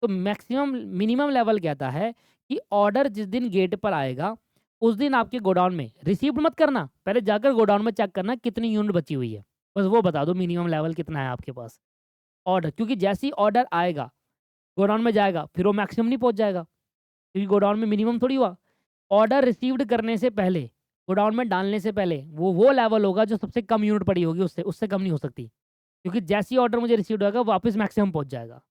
तो मैक्सिमम मिनिमम लेवल कहता है कि ऑर्डर जिस दिन गेट पर आएगा, उस दिन आपके गोडाउन में रिसीव्ड मत करना, पहले जाकर गोडाउन में चेक करना कितनी यूनिट बची हुई है। बस वो बता दो मिनिमम लेवल कितना है आपके पास। ऑर्डर, क्योंकि जैसे ही ऑर्डर आएगा, गोडाउन में जाएगा, फिर वो मैक्सिमम नहीं पहुँच जाएगा, क्योंकि गोडाउन में मिनिमम थोड़ी हुआ। ऑर्डर रिसीव्ड करने से पहले, गोडाउन में डालने से पहले वो लेवल होगा जो सबसे कम यूनिट पड़ी होगी, उससे उससे कम नहीं हो सकती। क्योंकि जैसे ही ऑर्डर मुझे रिसीव्ड होगा, वापस मैक्सिमम पहुँच जाएगा।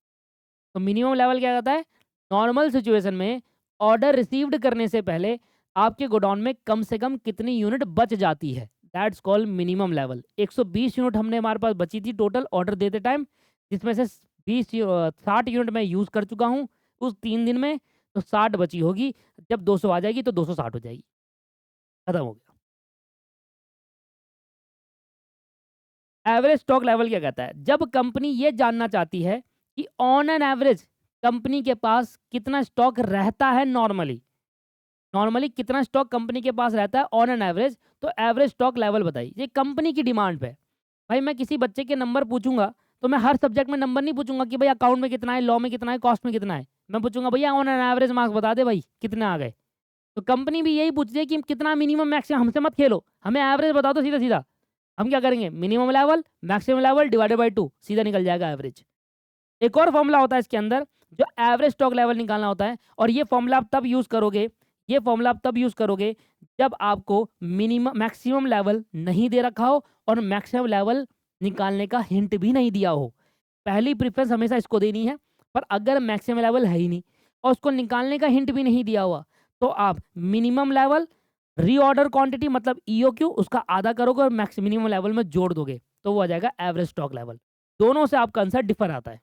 तो मिनिमम लेवल क्या कहता है? नॉर्मल सिचुएशन में ऑर्डर रिसीव्ड करने से पहले आपके गोडाउन में कम से कम कितनी यूनिट बच जाती है, that's called minimum level. 120 unit हमने हमारे पास बची थी टोटल ऑर्डर देते टाइम, जिसमें से 60 यूनिट मैं यूज़ कर चुका हूँ उस 3 दिन में, तो 60 बची होगी। जब 200 आ जाएगी तो 260 हो जाएगी, खत्म हो गया। एवरेज स्टॉक लेवल क्या कहता है? जब कंपनी ये जानना चाहती है कि ऑन एन एवरेज कंपनी के पास कितना स्टॉक रहता है नॉर्मली, कितना स्टॉक कंपनी के पास रहता है ऑन एन एवरेज, तो एवरेज स्टॉक लेवल बताइए। ये कंपनी की डिमांड पे। भाई मैं किसी बच्चे के नंबर पूछूंगा तो मैं हर सब्जेक्ट में नंबर नहीं पूछूंगा कि भाई अकाउंट में कितना है, लॉ में कितना है, कॉस्ट में कितना है। मैं पूछूंगा भैया ऑन एन एवरेज मार्क्स बता दे भाई कितने आ गए। तो कंपनी भी यही पूछती है कि कितना मिनिमम मैक्सिमम, हमसे मत खेलो, हमें एवरेज बता दो सीधा सीधा। हम क्या करेंगे, minimum level maximum level divided by 2, सीधा निकल जाएगा एवरेज। एक और फॉर्मूला होता है इसके अंदर जो एवरेज स्टॉक लेवल निकालना होता है, और ये फॉर्मूला आप तब यूज़ करोगे, जब आपको मिनिमम मैक्सिमम लेवल नहीं दे रखा हो और मैक्सिमम लेवल निकालने का हिंट भी नहीं दिया हो। पहली प्रेफरेंस हमेशा इसको देनी है। पर अगर मैक्सिमम लेवल है ही नहीं और उसको निकालने का हिंट भी नहीं दिया हुआ, तो आप मिनिमम लेवल रीऑर्डर क्वांटिटी मतलब ईओक्यू उसका आधा करोगे और मैक्स मिनिमम लेवल में जोड़ दोगे, तो वो आ जाएगा एवरेज स्टॉक लेवल। दोनों से आपका आंसर डिफर आता है,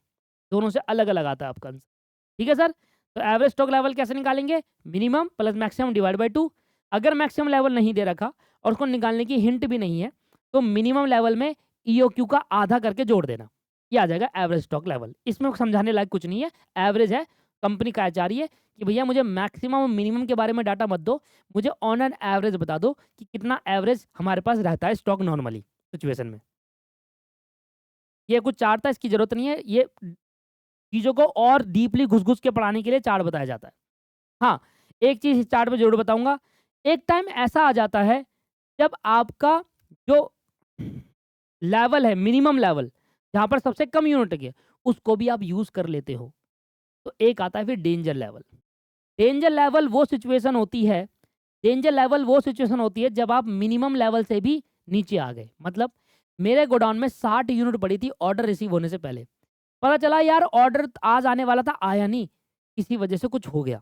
दोनों से अलग अलग आता है आपका आंसर। ठीक है सर। तो एवरेज स्टॉक लेवल कैसे निकालेंगे? Minimum plus maximum divide by 2। अगर मैक्सिमम लेवल नहीं दे रखा और उसको निकालने की हिंट भी नहीं है, तो मिनिमम लेवल में ईओक्यू का आधा करके जोड़ देना, ये आ जाएगा एवरेज स्टॉक लेवल। इसमें समझाने लायक कुछ नहीं है, एवरेज है। कंपनी क्या चाह रही है कि भैया मुझे मैक्सिमम और मिनिमम के बारे में डाटा मत दो, मुझे ऑन एन एवरेज बता दो कि कितना एवरेज हमारे पास रहता है स्टॉक नॉर्मली सिचुएशन में। ये कुछ चार्ट था, इसकी जरूरत नहीं है, ये चीज़ों को और डीपली घुस-घुस के पढ़ाने के लिए चार्ट बताया जाता है। हाँ, एक चीज़ इस चार्ट में ज़रूर बताऊँगा, एक टाइम ऐसा आ जाता है जब आपका जो लेवल है, मिनिमम लेवल, जहाँ पर सबसे कम यूनिट है, उसको भी आप यूज़ कर लेते हो। तो एक आता है फिर डेंजर लेवल। डेंजर लेवल वो सिचुएशन होती है, जब आप मिनिमम लेवल से भी नीचे आ गए। मतलब मेरे गोडाउन में 60 यूनिट पड़ी थी ऑर्डर रिसीव होने से पहले, पता चला यार ऑर्डर आज आने वाला था, आया नहीं, किसी वजह से कुछ हो गया,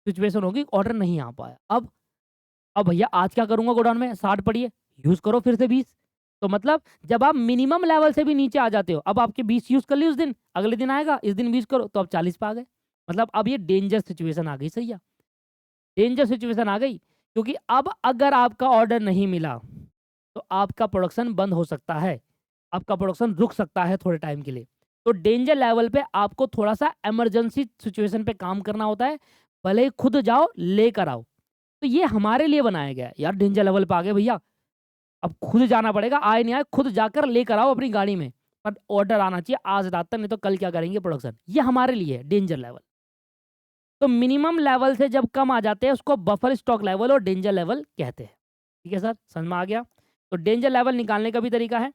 सिचुएशन होगी ऑर्डर नहीं आ पाया। अब भैया आज क्या करूँगा, गोडाउन में 60 पड़ी है, यूज़ करो फिर से 20। तो मतलब जब आप मिनिमम लेवल से भी नीचे आ जाते हो, अब आपके 20 यूज़ कर ली उस दिन, अगले दिन आएगा, इस दिन 20 करो तो अब 40 पे आ गए। मतलब अब ये डेंजर सिचुएशन आ गई, सही है? डेंजर सिचुएशन आ गई, क्योंकि अब अगर आपका ऑर्डर नहीं मिला, तो आपका प्रोडक्शन बंद हो सकता है, आपका प्रोडक्शन रुक सकता है थोड़े टाइम के लिए। तो डेंजर लेवल पे आपको थोड़ा-सा इमरजेंसी सिचुएशन पे काम करना होता है, भले ही खुद जाओ, लेकर आओ। तो ये हमारे लिए बनाया गया है, यार डेंजर लेवल पे आ गए भैया, अब खुद जाना पड़ेगा, आए नहीं आए खुद जाकर लेकर आओ अपनी गाड़ी में, पर ऑर्डर आना चाहिए आज रात तक, नहीं तो कल क्या करेंगे प्रोडक्शन। ये हमारे लिए है डेंजर लेवल। तो मिनिमम लेवल से जब कम आ जाते हैं उसको बफर स्टॉक लेवल और डेंजर लेवल कहते हैं। ठीक है सर, समझ में आ गया? तो डेंजर लेवल निकालने का भी तरीका है,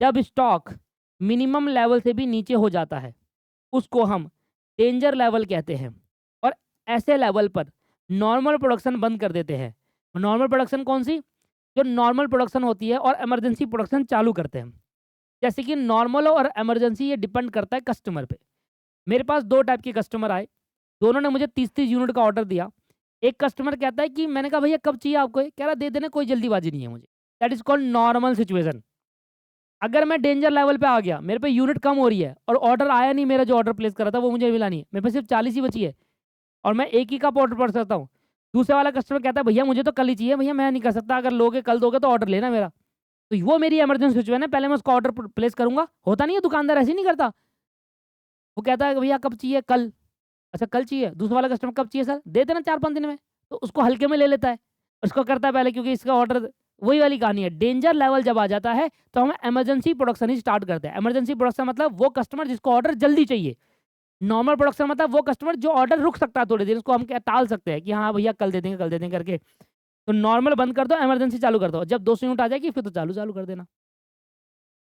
जब स्टॉक मिनिमम लेवल से भी नीचे हो जाता है, उसको हम डेंजर लेवल कहते हैं, और ऐसे लेवल पर नॉर्मल प्रोडक्शन बंद कर देते हैं। नॉर्मल प्रोडक्शन कौन सी? जो नॉर्मल प्रोडक्शन होती है और इमरजेंसी प्रोडक्शन चालू करते हैं। जैसे कि नॉर्मल और इमरजेंसी ये डिपेंड करता है कस्टमर पे। मेरे पास 2 टाइप के कस्टमर आए, दोनों ने मुझे 30-30 यूनिट का ऑर्डर दिया। एक कस्टमर कहता है कि मैंने कहा भैया कब चाहिए आपको ये? कह रहा दे देना, कोई जल्दीबाजी नहीं है मुझे। That is called normal situation. अगर मैं डेंजर लेवल पे आ गया, मेरे पे यूनिट कम हो रही है और ऑर्डर आया नहीं, मेरा जो ऑर्डर प्लेस करा था वो मुझे मिला नहीं है, मेरे पे सिर्फ 40 ही बची है और मैं एक ही कप ऑर्डर कर सकता हूँ। दूसरे वाला कस्टमर कहता है भैया मुझे तो कल ही चाहिए, भैया मैं नहीं कर सकता, अगर लोगे कल दोगे तो ऑर्डर लेना मेरा। तो वो मेरी इमरजेंसी सिचुएशन है, पहले मैं उसका ऑर्डर प्लेस करूँगा। होता नहीं है, दुकानदार ऐसे ही नहीं करता। वो कहता है कि भैया कब चाहिए? कल। अच्छा कल चाहिए। दूसरा वाला कस्टमर कब चाहिए सर? दे देना 4-5 दिन में। तो उसको हल्के में ले लेता है। उसको करता है पहले, क्योंकि इसका ऑर्डर वही वाली कहानी है। डेंजर लेवल जब आ जाता है तो हम इमरजेंसी प्रोडक्शन ही स्टार्ट करते हैं। इमरजेंसी प्रोडक्शन मतलब वो कस्टमर जिसको ऑर्डर जल्दी चाहिए। नॉर्मल प्रोडक्शन मतलब वो कस्टमर जो ऑर्डर रुक सकता है थोड़ी देर, उसको हम क्या टाल सकते हैं कि हाँ भैया कल दे देंगे करके। तो नॉर्मल बंद कर दो, इमरजेंसी चालू कर दो। जब 200 यूनिट आ जाएगी फिर तो चालू कर देना।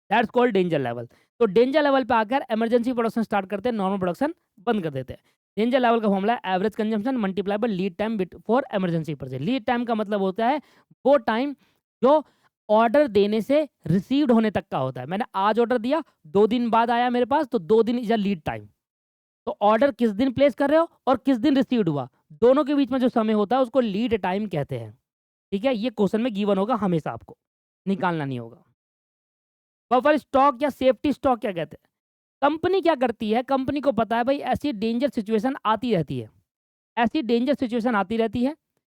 That's called danger level. तो डेंजर लेवल पे आकर इमरजेंसी प्रोडक्शन स्टार्ट करते हैं, नॉर्मल प्रोडक्शन बंद कर देते हैं। डेंजर लेवल का फॉर्मूला है average consumption multiply by lead time for emergency purchase. Lead time का मतलब होता है वो टाइम जो ऑर्डर देने से रिसीव्ड होने तक का होता है। मैंने आज ऑर्डर दिया, 2 दिन बाद आया मेरे पास, तो 2 दिन इज अ लीड टाइम। तो ऑर्डर किस दिन प्लेस कर रहे हो और किस दिन रिसीव्ड हुआ, दोनों के बीच में जो समय होता है उसको लीड टाइम कहते हैं। ठीक है, ये क्वेश्चन में गिवन होगा, हमेशा आपको निकालना नहीं होगा। बफर स्टॉक या सेफ्टी स्टॉक क्या कहते हैं? कंपनी क्या करती है, कंपनी को पता है भाई ऐसी डेंजर सिचुएशन आती रहती है, ऐसी डेंजर सिचुएशन आती रहती है।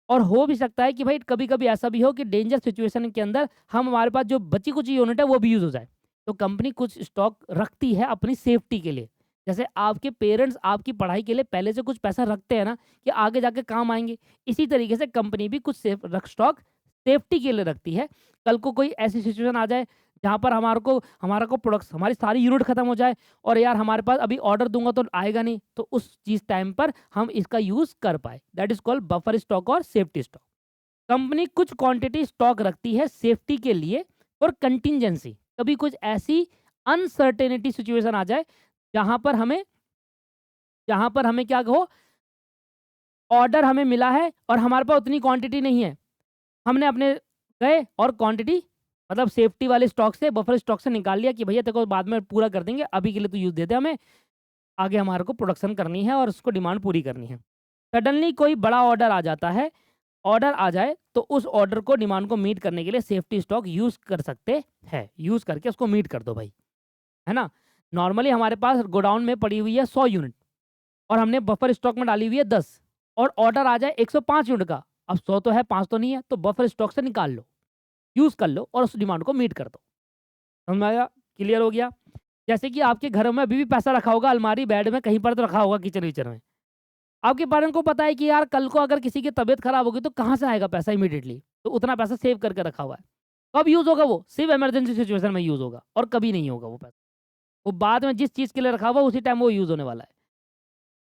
और हो भी सकता है कि भाई कभी-कभी ऐसा भी हो कि डेंजर सिचुएशन के अंदर हमारे पास जो बची कुछ यूनिट है वो भी यूज़ हो जाए। तो कंपनी कुछ स्टॉक रखती है अपनी सेफ्टी के लिए। जैसे आपके पेरेंट्स आपकी पढ़ाई के लिए पहले से कुछ पैसा रखते हैं ना, कि आगे जाके काम आएँगे। इसी तरीके से कंपनी भी कुछ स्टॉक सेफ्टी के लिए रखती है। कल को कोई ऐसी सिचुएशन आ जाए जहाँ पर हमारा को प्रोडक्ट्स हमारी सारी यूनिट खत्म हो जाए और यार हमारे पास अभी ऑर्डर दूँगा तो आएगा नहीं, तो उस चीज़ टाइम पर हम इसका यूज़ कर पाएँ। That is called buffer stock और सेफ्टी स्टॉक। कंपनी कुछ क्वांटिटी स्टॉक रखती है सेफ्टी के लिए और कंटिंजेंसी। कभी कुछ ऐसी अनसर्टेनिटी सिचुएशन आ जाए जहाँ पर हमें क्या कहो, ऑर्डर हमें मिला है और हमारे पास उतनी क्वांटिटी नहीं है। हमने अपने गए और क्वांटिटी मतलब सेफ्टी वाले स्टॉक से, बफर स्टॉक से निकाल लिया कि भैया तेरे को बाद में पूरा कर देंगे, अभी के लिए तो यूज़ दे दे हमें, आगे हमारे को प्रोडक्शन करनी है और उसको डिमांड पूरी करनी है। सडनली कोई बड़ा ऑर्डर आ जाता है, ऑर्डर आ जाए तो उस ऑर्डर को डिमांड को मीट करने के लिए सेफ्टी स्टॉक यूज़ कर सकते हैं। यूज़ करके उसको मीट कर दो भाई, है ना? नॉर्मली हमारे पास गोडाउन में पड़ी हुई है 100 यूनिट और हमने बफर स्टॉक में डाली हुई है 10 और ऑर्डर आ जाए 105 यूनिट का। अब 100 तो है, 5 तो नहीं है, तो बफर स्टॉक से निकाल लो, यूज़ कर लो और उस डिमांड को मीट कर दो। समझ में आया? क्लियर हो गया? जैसे कि आपके घरों में अभी भी पैसा रखा होगा अलमारी, बेड में, कहीं पर तो रखा होगा किचन-विचन में। आपके पेरेंट्स को पता है कि यार कल को अगर किसी की तबीयत खराब होगी तो कहाँ से आएगा पैसा इमीडिएटली, तो उतना पैसा सेव करके रखा हुआ है। कब यूज़ होगा वो? सिर्फ़ इमरजेंसी सिचुएशन में यूज़ होगा और कभी नहीं होगा वो पैसा। वो बाद में जिस चीज़ के लिए रखा हुआ उसी टाइम वो यूज़ होने वाला है।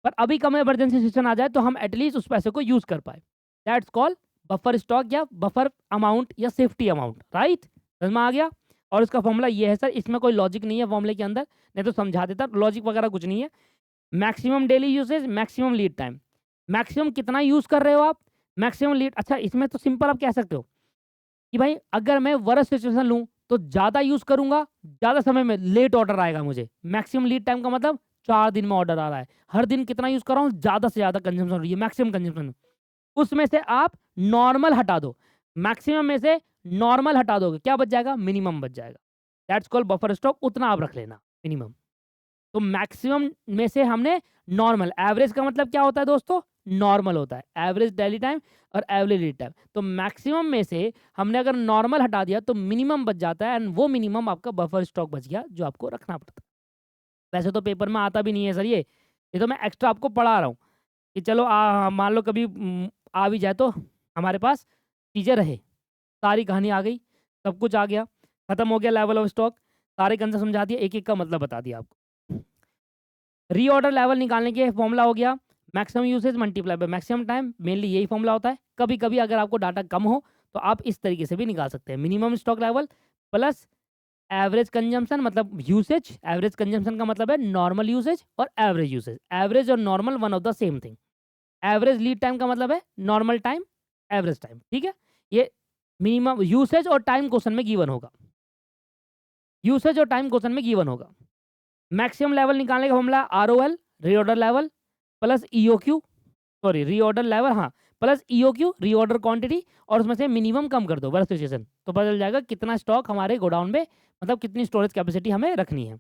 पर अभी कम इमरजेंसी सिचुएशन आ जाए तो हम एटलीस्ट उस पैसे को यूज़ कर पाएँ। दैट्स कॉल्ड बफर स्टॉक या बफर अमाउंट या सेफ्टी अमाउंट, राइट? समझ में आ गया? और इसका फॉर्मूला ये है सर, इसमें कोई लॉजिक नहीं है फॉर्मूले के अंदर, नहीं तो समझा देता, लॉजिक वगैरह कुछ नहीं है। Maximum daily usage, maximum lead time. Maximum कितना यूज़ कर रहे हो आप, मैक्सिमम लीड। अच्छा इसमें तो सिंपल आप कह सकते हो कि भाई अगर मैं वर्स्ट सिचुएशन लूँ तो ज़्यादा यूज़ करूँगा, ज़्यादा समय में लेट ऑर्डर आएगा मुझे। मैक्सिमम लीड टाइम का मतलब 4 दिन में ऑर्डर आ रहा है। हर दिन कितना यूज़ कर रहा हूँ, ज़्यादा से ज़्यादा कंज़म्पशन हो रही है, मैक्सिमम कंज़म्पशन। उसमें से आप नॉर्मल हटा दो। मैक्सिमम में से नॉर्मल हटा दोगे, क्या बच जाएगा? मिनिमम बच जाएगा। दैट्स कॉल्ड बफर स्टॉक, उतना आप रख लेना मिनिमम। तो मैक्सिमम में से हमने नॉर्मल, एवरेज का मतलब क्या होता है दोस्तों? नॉर्मल होता है, एवरेज डेली टाइम और एवरेज लीड टाइम। तो मैक्सिमम में से हमने अगर नॉर्मल हटा दिया तो मिनिमम बच जाता है, एंड वो मिनिमम आपका बफर स्टॉक बच गया जो आपको रखना पड़ता है। वैसे तो पेपर में आता भी नहीं है सर ये तो मैं एक्स्ट्रा आपको पढ़ा रहा हूँ कि चलो मान लो कभी आ भी जाए तो हमारे पास चीज़ें रहे। सारी कहानी आ गई, सब कुछ आ गया, खत्म हो गया लेवल ऑफ स्टॉक, सारे कंसेप्ट समझा दिए, एक-एक का मतलब बता दिया आपको। रीऑर्डर लेवल निकालने के फॉर्मूला हो गया maximum usage multiply by maximum time, mainly यही फॉर्मूला होता है। कभी-कभी अगर आपको डाटा कम हो तो आप इस तरीके से भी निकाल सकते हैं। Minimum stock level plus average consumption मतलब यूसेज, एवरेज कंजम्पशन का मतलब है नॉर्मल यूसेज और एवरेज यूसेज। एवरेज और normal one of the same thing. Average lead time का मतलब है नॉर्मल टाइम, एवरेज टाइम, ठीक है? ये मिनिमम यूसेज और टाइम क्वेश्चन में गिवन होगा। यूसेज और टाइम क्वेश्चन में गिवन होगा। मैक्सिमम लेवल निकालने का formula ROL, reorder level plus EOQ, sorry reorder level, हाँ, प्लस ईओक्यू रीऑर्डर क्वांटिटी, और उसमें से मिनिमम कम कर दो वर्स्ट सिचुएशन, तो पता चल जाएगा कितना स्टॉक हमारे गोडाउन में, मतलब कितनी स्टोरेज कैपेसिटी हमें रखनी है।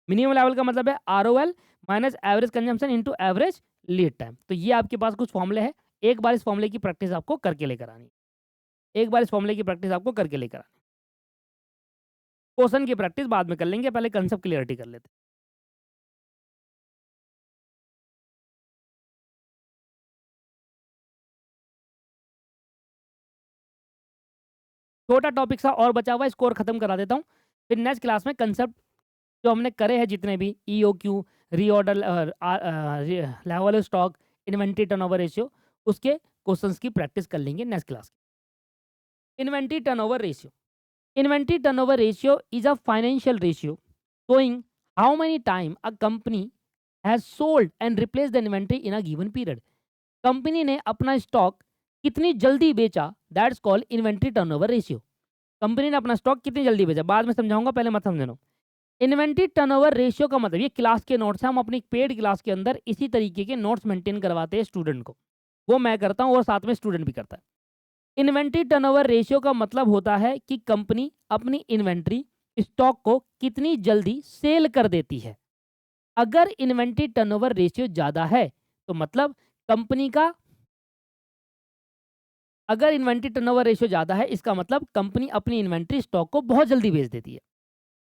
मिनिमम लेवल का मतलब है ROL minus average consumption into average lead time. तो ये आपके पास कुछ फॉर्मूले हैं। एक बार इस फॉर्मूले की प्रैक्टिस आपको करके लेकर आनी है। एक बार इस फॉर्मूले की प्रैक्टिस आपको करके लेकर आनी है। क्वेश्चन की प्रैक्टिस बाद में कर लेंगे, पहले कंसेप्ट क्लियरिटी कर लेते हैं। छोटा टॉपिक सा और बचा हुआ, इसको और खत्म करा देता हूँ, फिर नेक्स्ट क्लास में कंसेप्ट जो हमने करे हैं जितने भी EOQ, reorder, level stock, inventory turnover ratio, उसके क्वेश्चंस की प्रैक्टिस कर लेंगे next class. Inventory turnover ratio, inventory turnover ratio is a financial ratio showing how many time a company has sold and replaced the inventory in a given period। Company ने अपना stock कितनी जल्दी बेचा, that's called inventory turnover ratio. Company ने अपना stock कितनी जल्दी बेचा, बाद में समझाऊंगा, पहले मत समझ लो। इन्वेंट्री टर्नओवर रेशियो का मतलब, ये क्लास के नोट्स हैं, हम अपनी पेड क्लास के अंदर इसी तरीके के नोट्स मेंटेन करवाते हैं स्टूडेंट को, वो मैं करता हूँ और साथ में स्टूडेंट भी करता है। इन्वेंट्री टर्नओवर रेशियो का मतलब होता है कि कंपनी अपनी इन्वेंट्री स्टॉक को कितनी जल्दी सेल कर देती है। अगर इन्वेंट्री टर्नओवर रेशियो ज़्यादा है तो मतलब कंपनी का, अगर इन्वेंट्री टर्नओवर रेशियो ज़्यादा है इसका मतलब कंपनी अपनी इन्वेंट्री स्टॉक को बहुत जल्दी बेच देती है।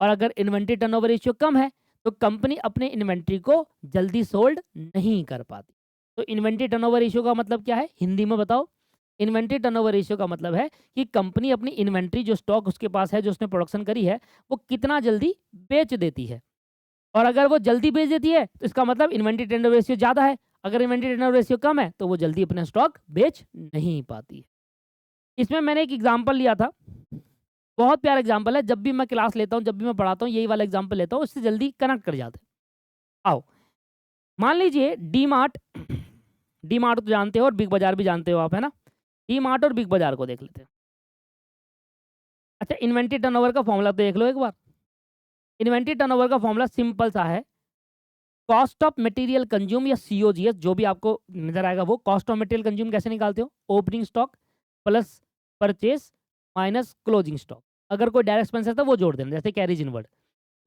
और अगर इन्वेंट्री टर्नओवर रेशियो कम है तो कंपनी अपने इन्वेंट्री को जल्दी सोल्ड नहीं कर पाती। तो इन्वेंट्री टर्नओवर रेशियो का मतलब क्या है, हिंदी में बताओ। इन्वेंट्री टर्नओवर रेशियो का मतलब है कि कंपनी अपनी इन्वेंट्री, जो स्टॉक उसके पास है, जो उसने प्रोडक्शन करी है, वो कितना जल्दी बेच देती है। और अगर वो जल्दी बेच देती है तो इसका मतलब इन्वेंट्री टर्नओवर रेशियो ज़्यादा है। अगर इन्वेंट्री टर्नओवर रेशियो कम है तो वो जल्दी अपना स्टॉक बेच नहीं पाती है। इसमें मैंने एक एग्जाम्पल लिया था, बहुत प्यारा एग्जाम्पल है, जब भी मैं क्लास लेता हूँ, जब भी मैं पढ़ाता हूँ, यही वाला एग्जाम्पल लेता हूँ, इससे जल्दी कनेक्ट कर जाते हैं। आओ, मान लीजिए डी मार्ट, डी मार्ट तो जानते हो और बिग बाजार भी जानते हो आप, है ना? डी मार्ट और बिग बाजार को देख लेते हैं। अच्छा, इन्वेंट्री टर्नओवर का फॉर्मूला तो देख लो एक बार। इन्वेंट्री टर्नओवर का फॉर्मूला सिंपल सा है, कॉस्ट ऑफ मटेरियल कंज्यूम या सीओजीएस, जो भी आपको नजर आएगा वो। कॉस्ट ऑफ मटेरियल कंज्यूम कैसे निकालते हो, opening stock plus purchase minus closing stock. अगर कोई डायरेक्ट एक्सपेंस है तो वो जोड़ देना, जैसे कैरीज इनवर्ड।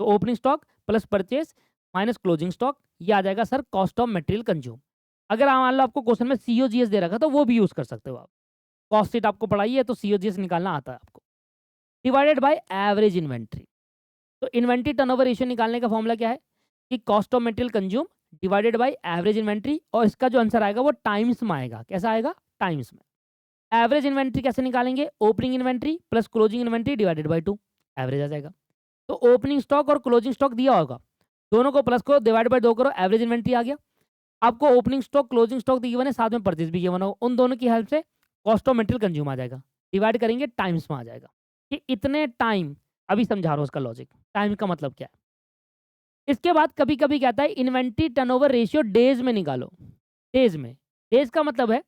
तो opening stock plus purchase minus closing stock, ये आ जाएगा sir cost of material consume. अगर मान लो आपको क्वेश्चन में सीओजीएस दे रखा तो वो भी यूज कर सकते हो आप। कॉस्ट शीट आपको पढ़ाई है तो सीओजीएस निकालना आता है आपको, डिवाइडेड बाय एवरेज इन्वेंट्री। तो इन्वेंट्री टर्नओवर रेशियो निकालने का फॉर्मूला क्या है कि cost of material consume divided by average inventory, और इसका जो आंसर आएगा वो टाइम्स में आएगा। कैसा आएगा, टाइम्स में। एवरेज इन्वेंट्री कैसे निकालेंगे, opening inventory plus closing inventory divided by 2, average आ जाएगा। तो ओपनिंग स्टॉक और क्लोजिंग स्टॉक दिया होगा, दोनों को प्लस करो, डिवाइड बाय 2 करो, एवरेज इन्वेंट्री आ गया। आपको opening stock closing stock given है, साथ में परचेज भी गिवन हो, उन दोनों की हेल्प से कॉस्ट ऑफ मटेरियल कंज्यूम आ जाएगा, डिवाइड करेंगे टाइम्स में आ जाएगा कि इतने टाइम। अभी समझा रहा हूँ उसका लॉजिक, टाइम का मतलब क्या है। इसके बाद कभी कभी कहता है इन्वेंट्री टर्नओवर रेशियो डेज में निकालो। डेज में, डेज का मतलब है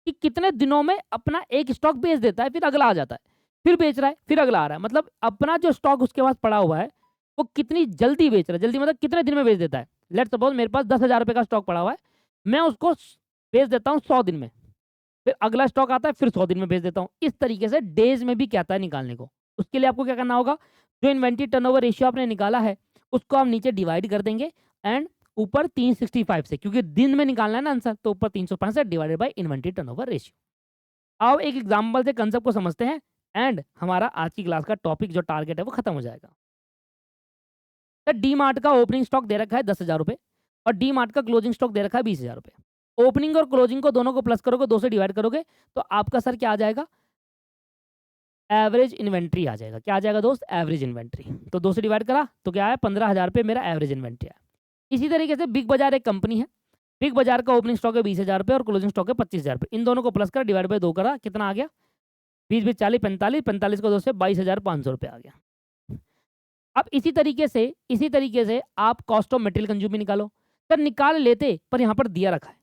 कि कितने दिनों में अपना एक स्टॉक बेच देता है, फिर अगला आ जाता है, फिर बेच रहा है, फिर अगला आ रहा है। मतलब अपना जो स्टॉक उसके पास पड़ा हुआ है वो कितनी जल्दी बेच रहा है, जल्दी मतलब कितने दिन में बेच देता है। लेट्स सपोज मेरे पास 10,000 रुपये का स्टॉक पड़ा हुआ है, मैं उसको बेच देता हूँ 100 दिन में, फिर अगला स्टॉक आता है फिर 100 दिन में बेच देता हूँ। इस तरीके से डेज में भी क्या आता है निकालने को। उसके लिए आपको क्या करना होगा, जो इन्वेंट्री टर्नओवर रेशियो आपने निकाला है उसको आप नीचे डिवाइड कर देंगे एंड ऊपर 365 से, क्योंकि दिन में निकालना है ना आंसर, तो ऊपर 365 divided by inventory turnover ratio. आओ एक एग्जांपल से कंसेप्ट को समझते हैं एंड हमारा आज की क्लास का टॉपिक जो टारगेट है वो खत्म हो जाएगा। तो डी मार्ट का ओपनिंग स्टॉक दे रखा है 10,000 रुपये और डी मार्ट का क्लोजिंग स्टॉक दे रखा है 20,000 रुपये। ओपनिंग और क्लोजिंग को दोनों को प्लस करोगे, 2 से डिवाइड करोगे तो आपका सर क्या आ जाएगा, एवरेज इन्वेंट्री आ जाएगा। क्या आ जाएगा दोस्त, एवरेज इन्वेंट्री। तो 2 से डिवाइड करा तो क्या है, 15,000 रुपये मेरा एवरेज इन्वेंट्री है। इसी तरीके से बिग बाजार एक कंपनी है, बिग बाजार का ओपनिंग स्टॉक है 20,000 रुपये और क्लोजिंग स्टॉक है 25,000 रुपये। इन दोनों को प्लस कर डिवाइड बाय 2 करा, कितना आ गया, 20 20 40 45, 45 को 2 से 22,500 रुपये आ गया। अब इसी तरीके से आप कॉस्ट ऑफ मटेरियल कंज्यूम भी निकालो। सर निकाल लेते पर यहाँ पर दिया रखा है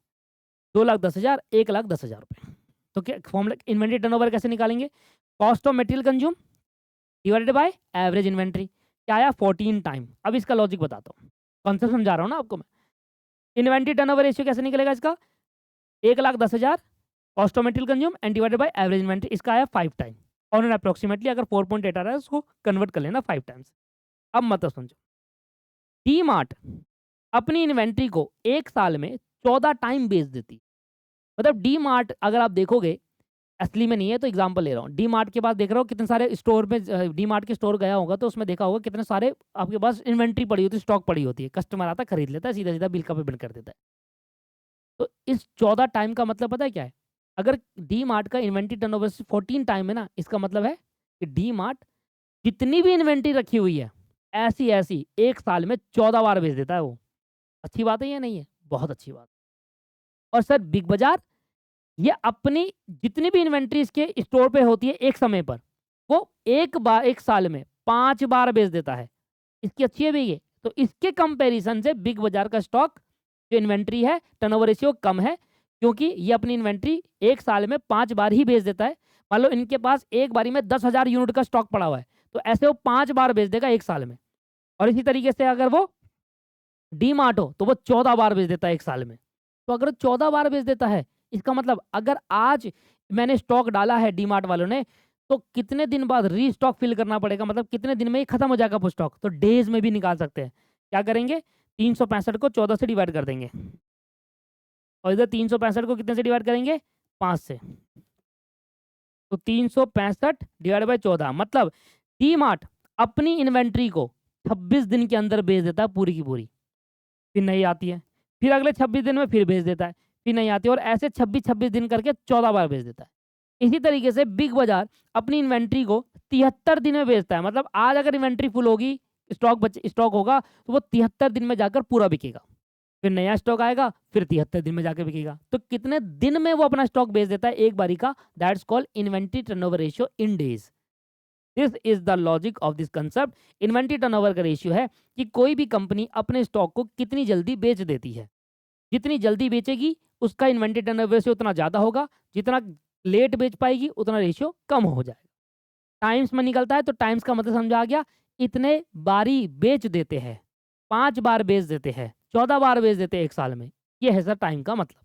2,10,000, 1,10,000 रुपये। तो क्या फॉर्मूला, इन्वेंट्री टर्नओवर कैसे निकालेंगे, cost of material consume divided by average inventory. क्या आया, 14 टाइम। अब इसका लॉजिक बताता हूँ, कॉन्सेप्ट समझा रहा हूँ ना आपको मैं। इन्वेंट्री टर्नओवर रेशियो कैसे निकलेगा इसका, 1,10,000 cost of material consume and divided by average inventory. इसका आया 5 टाइम और अप्रोक्सीमेटली अगर 4.8 आ रहा है उसको कन्वर्ट कर लेना 5 टाइम्स। अब मतलब समझो, डी मार्ट अपनी इन्वेंट्री को एक साल में 14 टाइम बेच देती। मतलब डी मार्ट अगर आप देखोगे, असली में नहीं है तो एग्जांपल ले रहा हूँ, डी मार्ट के पास देख रहा हूँ कितने सारे स्टोर में, डी मार्ट के स्टोर गया होगा तो उसमें देखा होगा कितने सारे आपके पास इन्वेंट्री पड़ी होती है, स्टॉक पड़ी होती है। कस्टमर आता है खरीद लेता है, सीधा सीधा बिल का पेमेंट कर देता है। तो इस 14 टाइम का मतलब पता है क्या है, अगर डी मार्ट का इन्वेंट्री टर्नओवर 14 टाइम है ना, इसका मतलब है कि डी मार्ट जितनी भी इन्वेंट्री रखी हुई है ऐसी ऐसी एक साल में 14 बार बेच देता है वो। अच्छी बात है या नहीं है, बहुत अच्छी बात। और सर बिग बाजार ये अपनी जितनी भी इन्वेंट्री इसके स्टोर पे होती है एक समय पर, वो एक बार एक साल में 5 बार बेच देता है। इसकी अच्छी है भैया। तो इसके कंपैरिजन से बिग बाजार का स्टॉक जो इन्वेंट्री है टर्नओवर रेशियो कम है, क्योंकि ये अपनी इन्वेंट्री एक साल में 5 बार ही बेच देता है। मान लो इनके पास एक बारी में 10,000 यूनिट का स्टॉक पड़ा हुआ है, तो ऐसे वो 5 बार बेच देगा एक साल में। और इसी तरीके से अगर वो डी मार्ट हो तो वो 14 बार बेच देता है एक साल में। तो अगर 14 बार बेच देता है, इसका मतलब अगर आज मैंने स्टॉक डाला है डी मार्ट वालों ने, तो कितने दिन बाद रीस्टॉक फिल करना पड़ेगा, मतलब कितने दिन में ये खत्म हो जाएगा वो स्टॉक। तो डेज में भी निकाल सकते हैं। क्या करेंगे, 365 को 14 से डिवाइड कर देंगे और इधर 365 को कितने से डिवाइड करेंगे, 5 से। तो 365 डिवाइड बाय 14, मतलब डी मार्ट अपनी इन्वेंट्री को 26 दिन के अंदर बेच देता है पूरी की पूरी। फिर नहीं आती है, फिर अगले 26 दिन में फिर भेज देता है, फिर नहीं आती है, और ऐसे 26-26 दिन करके 14 बार भेज देता है। इसी तरीके से बिग बाजार अपनी इन्वेंट्री को 73 दिन में बेचता है। मतलब आज अगर इन्वेंट्री फुल होगी, स्टॉक होगा तो वो 73 दिन में जाकर पूरा बिकेगा। फिर नया स्टॉक आएगा, फिर 73 दिन में जाकर बिकेगा। तो कितने दिन में वो अपना स्टॉक बेच देता है एक बारी का, that's called inventory turnover ratio in days. This is the logic of this concept. Inventory turnover का रेशियो है कि कोई भी कंपनी अपने स्टॉक को कितनी जल्दी बेच देती है। जितनी जल्दी बेचेगी उसका इन्वेंट्री टर्नओवर रेशियो उतना ज़्यादा होगा, जितना लेट बेच पाएगी उतना रेशियो कम हो जाएगा। टाइम्स में निकलता है तो टाइम्स का मतलब समझा आ गया, इतने बारी बेच देते हैं, 5 बार बेच देते हैं, 14 बार बेच देते हैं एक साल में। ये है सर टाइम का मतलब।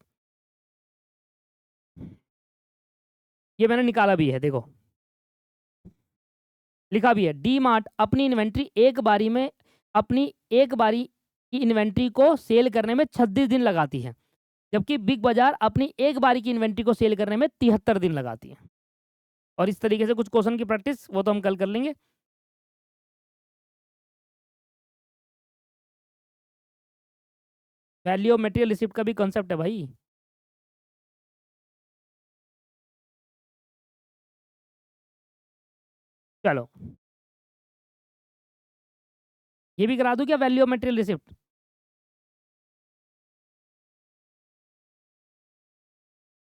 ये मैंने निकाला भी है, देखो लिखा भी है, डी मार्ट अपनी इन्वेंट्री अपनी एक बारी की इन्वेंट्री को सेल करने में 36 दिन लगाती है, जबकि बिग बाजार अपनी एक बारी की इन्वेंट्री को सेल करने में 73 दिन लगाती है। और इस तरीके से कुछ क्वेश्चन की प्रैक्टिस वो तो हम कल कर लेंगे। वैल्यू ऑफ मटेरियल रिसिप्ट का भी कॉन्सेप्ट है भाई। चलो ये भी करा दूं क्या, वैल्यू ऑफ मटेरियल रिसिप्ट।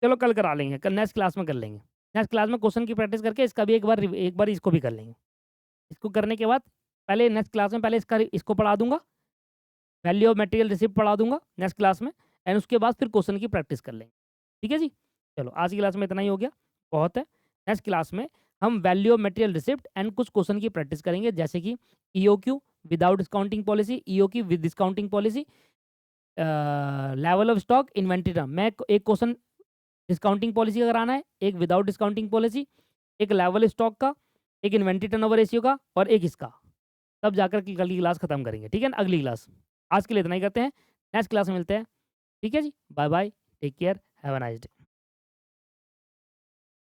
चलो कल करा लेंगे, कल नेक्स्ट क्लास में कर लेंगे। नेक्स्ट क्लास में क्वेश्चन की प्रैक्टिस करके इसका भी एक बार इसको भी कर लेंगे। इसको करने के बाद पहले नेक्स्ट क्लास में पहले इसको पढ़ा दूंगा, वैल्यू ऑफ मटेरियल रिसिप्ट पढ़ा दूंगा नेक्स्ट क्लास में, एंड उसके बाद फिर क्वेश्चन की प्रैक्टिस कर लेंगे। ठीक है जी, चलो आज की क्लास में इतना ही हो गया, बहुत है। नेक्स्ट क्लास में हम value of material receipt and कुछ क्वेश्चन की प्रैक्टिस करेंगे, जैसे कि EOQ without discounting policy, EOQ with discounting policy, level of stock, inventory term. मैं एक क्वेश्चन डिस्काउंटिंग पॉलिसी का कराना है, एक विदाउट डिस्काउंटिंग पॉलिसी, एक लेवल स्टॉक का, एक इन्वेंट्री टर्नओवर रेशियो का और एक इसका। तब जाकर के कल की क्लास खत्म करेंगे, ठीक है ना, अगली क्लास। आज के लिए इतना ही करते हैं, नेक्स्ट क्लास में मिलते हैं। ठीक है जी, bye bye, take care, have a nice day.